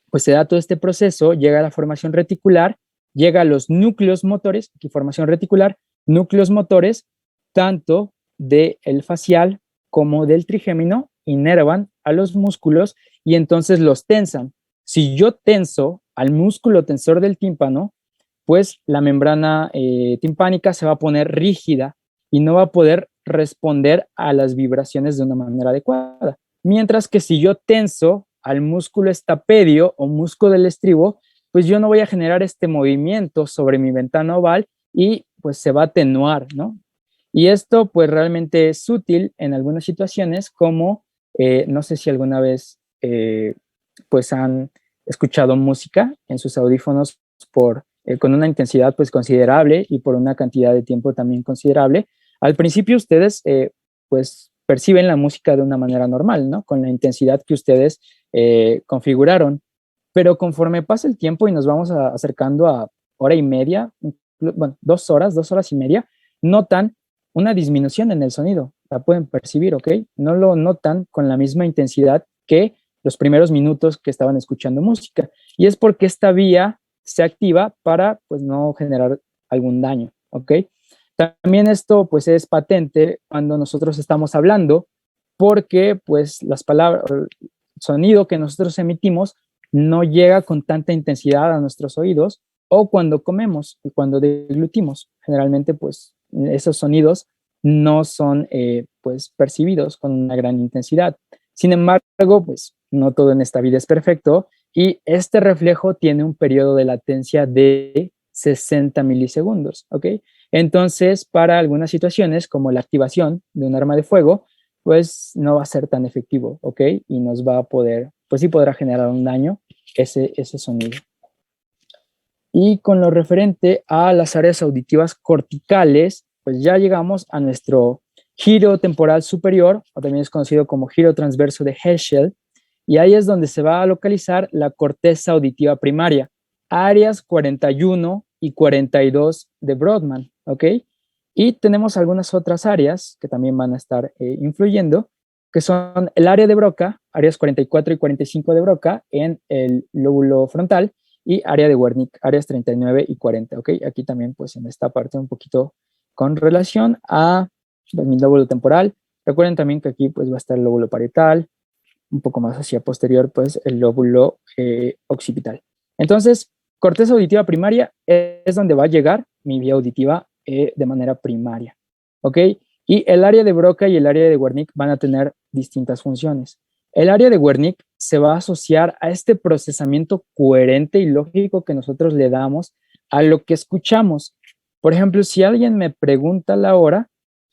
pues se da todo este proceso, llega a la formación reticular, llega a los núcleos motores, aquí formación reticular, núcleos motores, tanto del facial como del trigémino, inervan a los músculos y entonces los tensan. Si yo tenso al músculo tensor del tímpano, pues la membrana timpánica se va a poner rígida y no va a poder responder a las vibraciones de una manera adecuada. Mientras que si yo tenso al músculo estapedio o músculo del estribo, pues yo no voy a generar este movimiento sobre mi ventana oval y pues se va a atenuar, ¿no? Y esto pues realmente es útil en algunas situaciones como, no sé si alguna vez pues han escuchado música en sus audífonos con una intensidad pues considerable y por una cantidad de tiempo también considerable. Al principio ustedes pues perciben la música de una manera normal, ¿no? Con la intensidad que ustedes configuraron, pero conforme pasa el tiempo y nos vamos acercando a hora y media, bueno, 2 horas y media, notan una disminución en el sonido, la pueden percibir, ¿ok? No lo notan con la misma intensidad que los primeros minutos que estaban escuchando música. Y es porque esta vía se activa para, pues, no generar algún daño, ¿ok? También esto, pues, es patente cuando nosotros estamos hablando, porque, pues, las palabras, el sonido que nosotros emitimos no llega con tanta intensidad a nuestros oídos, o cuando comemos y cuando deglutimos. Generalmente, pues, esos sonidos no son, pues, percibidos con una gran intensidad. Sin embargo, pues, no todo en esta vida es perfecto y este reflejo tiene un periodo de latencia de 60 milisegundos, ¿ok? Entonces, para algunas situaciones, como la activación de un arma de fuego, pues no va a ser tan efectivo, ¿ok? Y nos va a poder, pues sí podrá generar un daño ese sonido. Y con lo referente a las áreas auditivas corticales, pues ya llegamos a nuestro giro temporal superior, o también es conocido como giro transverso de Herschel, y ahí es donde se va a localizar la corteza auditiva primaria, áreas 41 y 42 de Brodmann, ¿ok? Y tenemos algunas otras áreas que también van a estar influyendo, que son el área de Broca, áreas 44 y 45 de Broca en el lóbulo frontal, y área de Wernicke, áreas 39 y 40, ¿ok? Aquí también, pues, en esta parte un poquito con relación a mi lóbulo temporal. Recuerden también que aquí, pues, va a estar el lóbulo parietal, un poco más hacia posterior, pues, el lóbulo occipital. Entonces, corteza auditiva primaria es donde va a llegar mi vía auditiva de manera primaria, ¿ok? Y el área de Broca y el área de Wernicke van a tener distintas funciones. El área de Wernicke se va a asociar a este procesamiento coherente y lógico que nosotros le damos a lo que escuchamos. Por ejemplo, si alguien me pregunta la hora,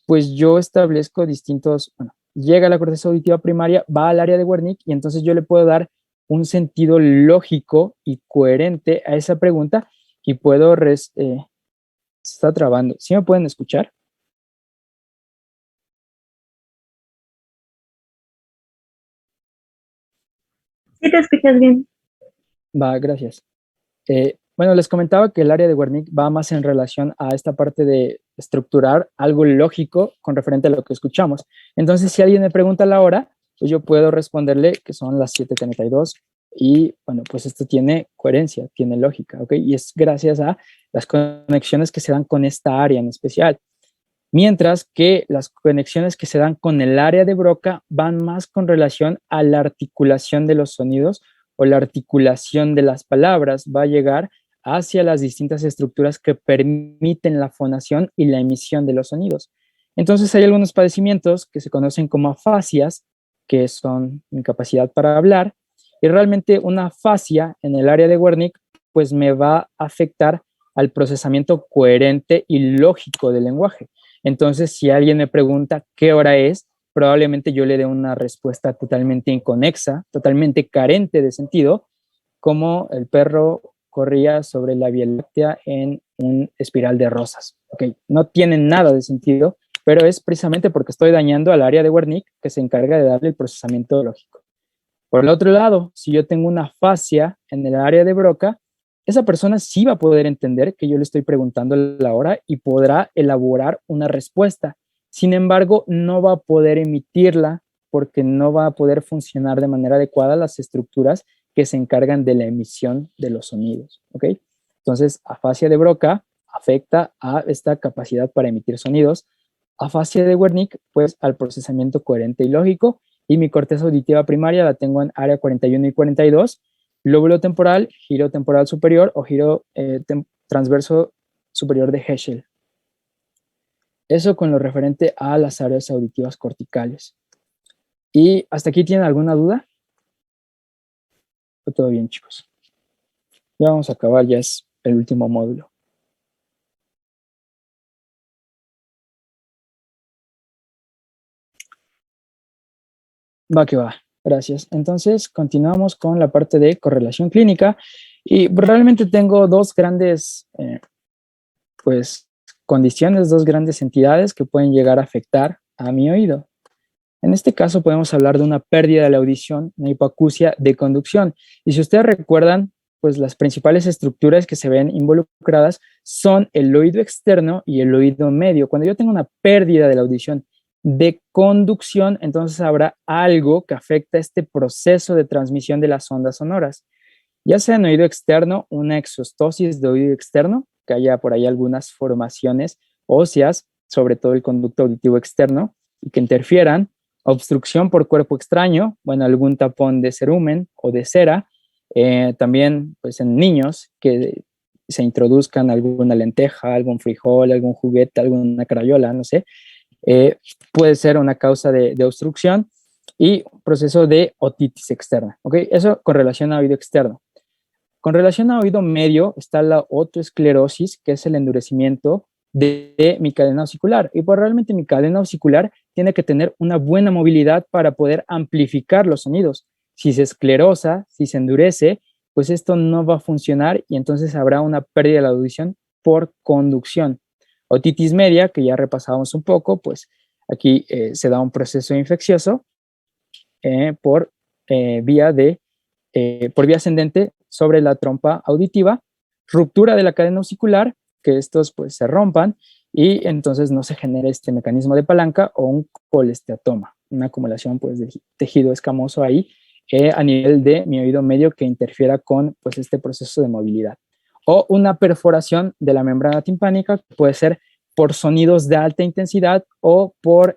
pues yo establezco distintos, bueno, llega a la corteza auditiva primaria, va al área de Wernicke y entonces yo le puedo dar un sentido lógico y coherente a esa pregunta y puedo, se está trabando. ¿Sí me pueden escuchar? Sí, te escuchas bien. Va, gracias. Bueno, les comentaba que el área de Wernicke va más en relación a esta parte de estructurar algo lógico con referente a lo que escuchamos. Entonces, si alguien me pregunta la hora, pues yo puedo responderle que son las 7:32 y bueno, pues esto tiene coherencia, tiene lógica, ¿ok? Y es gracias a las conexiones que se dan con esta área en especial. Mientras que las conexiones que se dan con el área de Broca van más con relación a la articulación de los sonidos o la articulación de las palabras, va a llegar hacia las distintas estructuras que permiten la fonación y la emisión de los sonidos. Entonces hay algunos padecimientos que se conocen como afasias, que son incapacidad para hablar, y realmente una afasia en el área de Wernicke pues me va a afectar al procesamiento coherente y lógico del lenguaje. Entonces, si alguien me pregunta qué hora es, probablemente yo le dé una respuesta totalmente inconexa, totalmente carente de sentido, como el perro corría sobre la Vía Láctea en un espiral de rosas. Okay. No tiene nada de sentido, pero es precisamente porque estoy dañando al área de Wernicke que se encarga de darle el procesamiento lógico. Por el otro lado, si yo tengo una afasia en el área de Broca, esa persona sí va a poder entender que yo le estoy preguntando la hora y podrá elaborar una respuesta. Sin embargo, no va a poder emitirla porque no va a poder funcionar de manera adecuada las estructuras que se encargan de la emisión de los sonidos. ¿Ok? Entonces, afasia de Broca afecta a esta capacidad para emitir sonidos. Afasia de Wernicke, pues al procesamiento coherente y lógico, y mi corteza auditiva primaria la tengo en área 41 y 42, lóbulo temporal, giro temporal superior o giro transverso superior de Herschel. Eso con lo referente a las áreas auditivas corticales. ¿Y hasta aquí tienen alguna duda? Todo bien, chicos. Ya vamos a acabar, ya es el último módulo. Va que va, gracias. Entonces, continuamos con la parte de correlación clínica y realmente tengo dos grandes, pues, condiciones, dos grandes entidades que pueden llegar a afectar a mi oído. En este caso podemos hablar de una pérdida de la audición, una hipoacusia de conducción. Y si ustedes recuerdan, pues las principales estructuras que se ven involucradas son el oído externo y el oído medio. Cuando yo tengo una pérdida de la audición de conducción, entonces habrá algo que afecta este proceso de transmisión de las ondas sonoras. Ya sea en oído externo, una exostosis de oído externo, que haya por ahí algunas formaciones óseas, sobre todo el conducto auditivo externo, y que interfieran, obstrucción por cuerpo extraño, bueno, algún tapón de cerumen o de cera, también pues en niños que se introduzcan alguna lenteja, algún frijol, algún juguete, alguna crayola, no sé, puede ser una causa de obstrucción. y un proceso de otitis externa, ¿ok? Eso con relación a oído externo. Con relación a oído medio está la otoesclerosis, que es el endurecimiento de mi cadena osicular. Y pues realmente mi cadena osicular tiene que tener una buena movilidad para poder amplificar los sonidos. Si se esclerosa, si se endurece, pues esto no va a funcionar y entonces habrá una pérdida de la audición por conducción. Otitis media, que ya repasábamos un poco, pues aquí se da un proceso infeccioso por vía por vía ascendente sobre la trompa auditiva, ruptura de la cadena osicular, que estos pues se rompan y entonces no se genera este mecanismo de palanca o un colesteatoma, una acumulación pues de tejido escamoso ahí a nivel de mi oído medio que interfiera con pues este proceso de movilidad. O una perforación de la membrana timpánica, que puede ser por sonidos de alta intensidad o por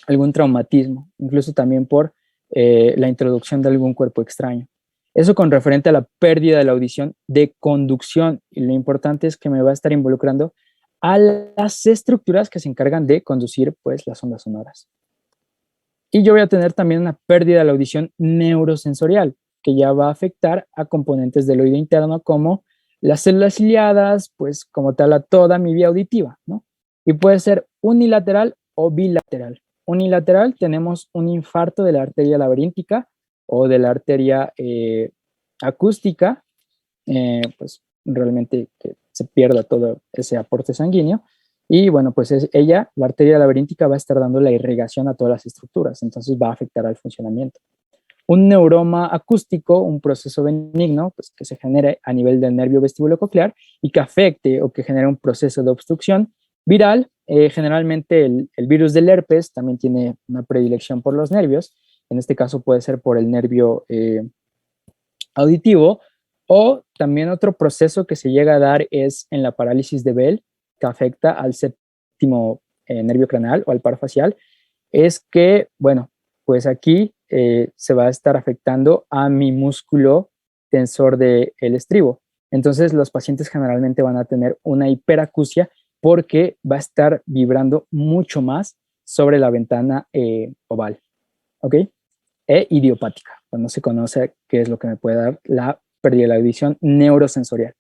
algún traumatismo, incluso también por la introducción de algún cuerpo extraño. Eso con referente a la pérdida de la audición de conducción. Y lo importante es que me va a estar involucrando a las estructuras que se encargan de conducir pues, las ondas sonoras. Y yo voy a tener también una pérdida de la audición neurosensorial, que ya va a afectar a componentes del oído interno como las células ciliadas, pues como tal a toda mi vía auditiva, ¿no? Y puede ser unilateral o bilateral. Unilateral tenemos un infarto de la arteria laberíntica o de la arteria acústica, pues realmente que se pierda todo ese aporte sanguíneo. Y bueno, pues ella, la arteria laberíntica, va a estar dando la irrigación a todas las estructuras, entonces va a afectar al funcionamiento. Un neuroma acústico, un proceso benigno, pues que se genere a nivel del nervio vestibulococlear y que afecte o que genere un proceso de obstrucción viral. Generalmente el virus del herpes también tiene una predilección por los nervios, en este caso puede ser por el nervio auditivo, o también otro proceso que se llega a dar es en la parálisis de Bell, que afecta al séptimo nervio craneal o al par facial, es que, bueno, pues aquí se va a estar afectando a mi músculo tensor del estribo. Entonces los pacientes generalmente van a tener una hiperacusia porque va a estar vibrando mucho más sobre la ventana oval, ¿ok? Idiopática, cuando se conoce qué es lo que me puede dar la pérdida de la audición neurosensorial.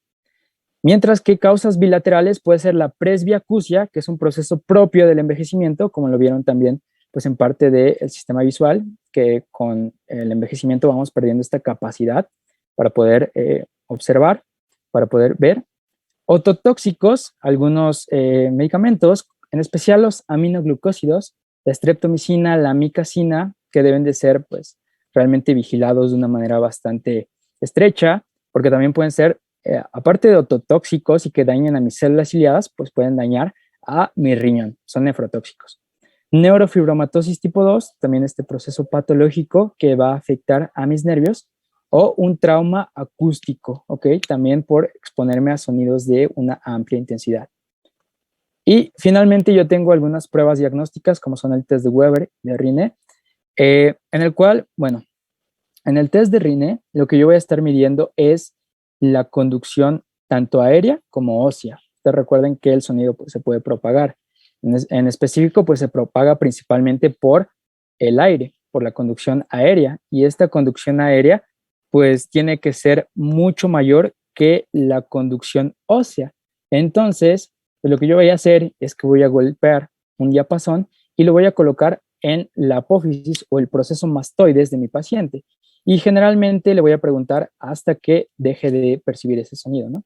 Mientras que causas bilaterales puede ser la presbiacusia, que es un proceso propio del envejecimiento, como lo vieron también pues en parte del sistema visual, que con el envejecimiento vamos perdiendo esta capacidad para poder observar, para poder ver. Ototóxicos, algunos medicamentos, en especial los aminoglucósidos, la streptomicina, la amicacina, que deben de ser pues realmente vigilados de una manera bastante estrecha, porque también pueden ser, aparte de ototóxicos y que dañen a mis células ciliadas, pues pueden dañar a mi riñón, son nefrotóxicos. Neurofibromatosis tipo 2, también este proceso patológico que va a afectar a mis nervios, o un trauma acústico, ¿ok? También por exponerme a sonidos de una amplia intensidad. Y finalmente yo tengo algunas pruebas diagnósticas, como son el test de Weber de Rine, en el cual, bueno, en el test de Rine, lo que yo voy a estar midiendo es la conducción tanto aérea como ósea. Ustedes recuerden que el sonido pues, se puede propagar. En específico, pues se propaga principalmente por el aire, por la conducción aérea. Y esta conducción aérea, pues tiene que ser mucho mayor que la conducción ósea. Entonces, pues, lo que yo voy a hacer es que voy a golpear un diapasón y lo voy a colocar en la apófisis o el proceso mastoides de mi paciente. Y generalmente le voy a preguntar hasta que deje de percibir ese sonido, ¿no?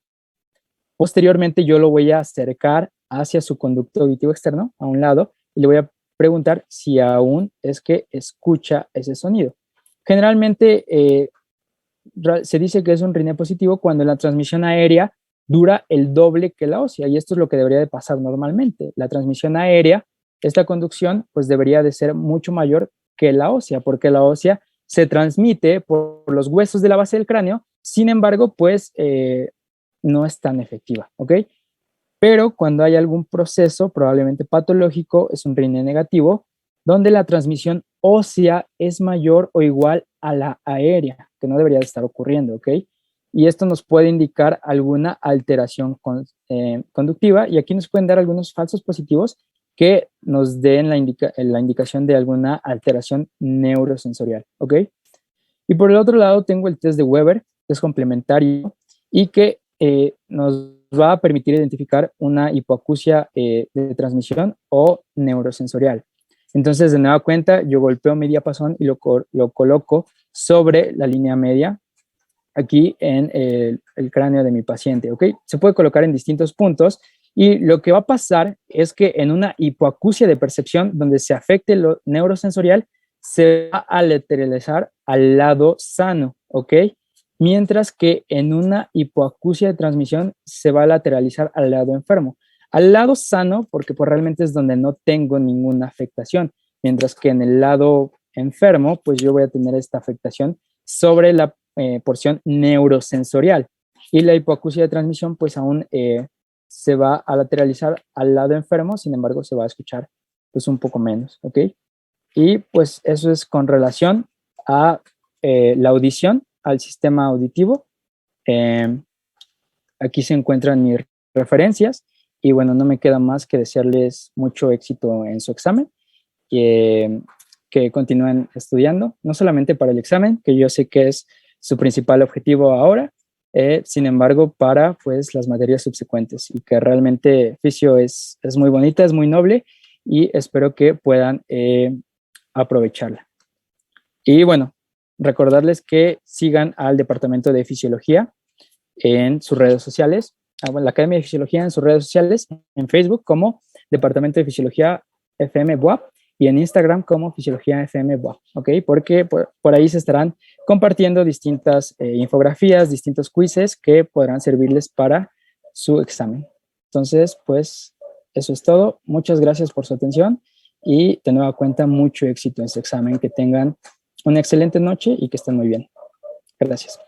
Posteriormente yo lo voy a acercar hacia su conducto auditivo externo, a un lado, y le voy a preguntar si aún es que escucha ese sonido. Generalmente se dice que es un RINE positivo cuando la transmisión aérea dura el doble que la ósea, y esto es lo que debería de pasar normalmente. La transmisión aérea, esta conducción, pues debería de ser mucho mayor que la ósea, porque la ósea se transmite por los huesos de la base del cráneo, sin embargo, pues no es tan efectiva, ¿ok? Pero cuando hay algún proceso, probablemente patológico, es un RINE negativo, donde la transmisión ósea es mayor o igual a la aérea, que no debería de estar ocurriendo, ¿ok? Y esto nos puede indicar alguna alteración conductiva, y aquí nos pueden dar algunos falsos positivos que nos den la indicación de alguna alteración neurosensorial, ¿ok? Y por el otro lado tengo el test de Weber, que es complementario y que nos va a permitir identificar una hipoacusia de transmisión o neurosensorial. Entonces, de nueva cuenta, yo golpeo mi diapasón y lo coloco sobre la línea media aquí en el cráneo de mi paciente, ¿ok? Se puede colocar en distintos puntos y lo que va a pasar es que en una hipoacusia de percepción donde se afecte lo neurosensorial, se va a lateralizar al lado sano, ¿ok? Mientras que en una hipoacusia de transmisión se va a lateralizar al lado enfermo. Al lado sano, porque pues realmente es donde no tengo ninguna afectación, mientras que en el lado enfermo, pues yo voy a tener esta afectación sobre la porción neurosensorial. Y la hipoacusia de transmisión, pues aún se va a lateralizar al lado enfermo, sin embargo, se va a escuchar pues un poco menos, ¿ok? Y pues eso es con relación a la audición, al sistema auditivo. Aquí se encuentran mis referencias y bueno, no me queda más que desearles mucho éxito en su examen, que continúen estudiando, no solamente para el examen, que yo sé que es su principal objetivo ahora, sin embargo, para pues las materias subsecuentes y que realmente Fisio es muy bonita, es muy noble y espero que puedan aprovecharla. Y bueno, recordarles que sigan al Departamento de Fisiología en sus redes sociales, bueno, la Academia de Fisiología en sus redes sociales, en Facebook como Departamento de Fisiología FM BUAP y en Instagram como Fisiología FM BUAP, ¿ok? Porque por ahí se estarán compartiendo distintas infografías, distintos quizzes que podrán servirles para su examen. Entonces, pues eso es todo. Muchas gracias por su atención y de nueva cuenta mucho éxito en su examen. Que tengan una excelente noche y que estén muy bien. Gracias.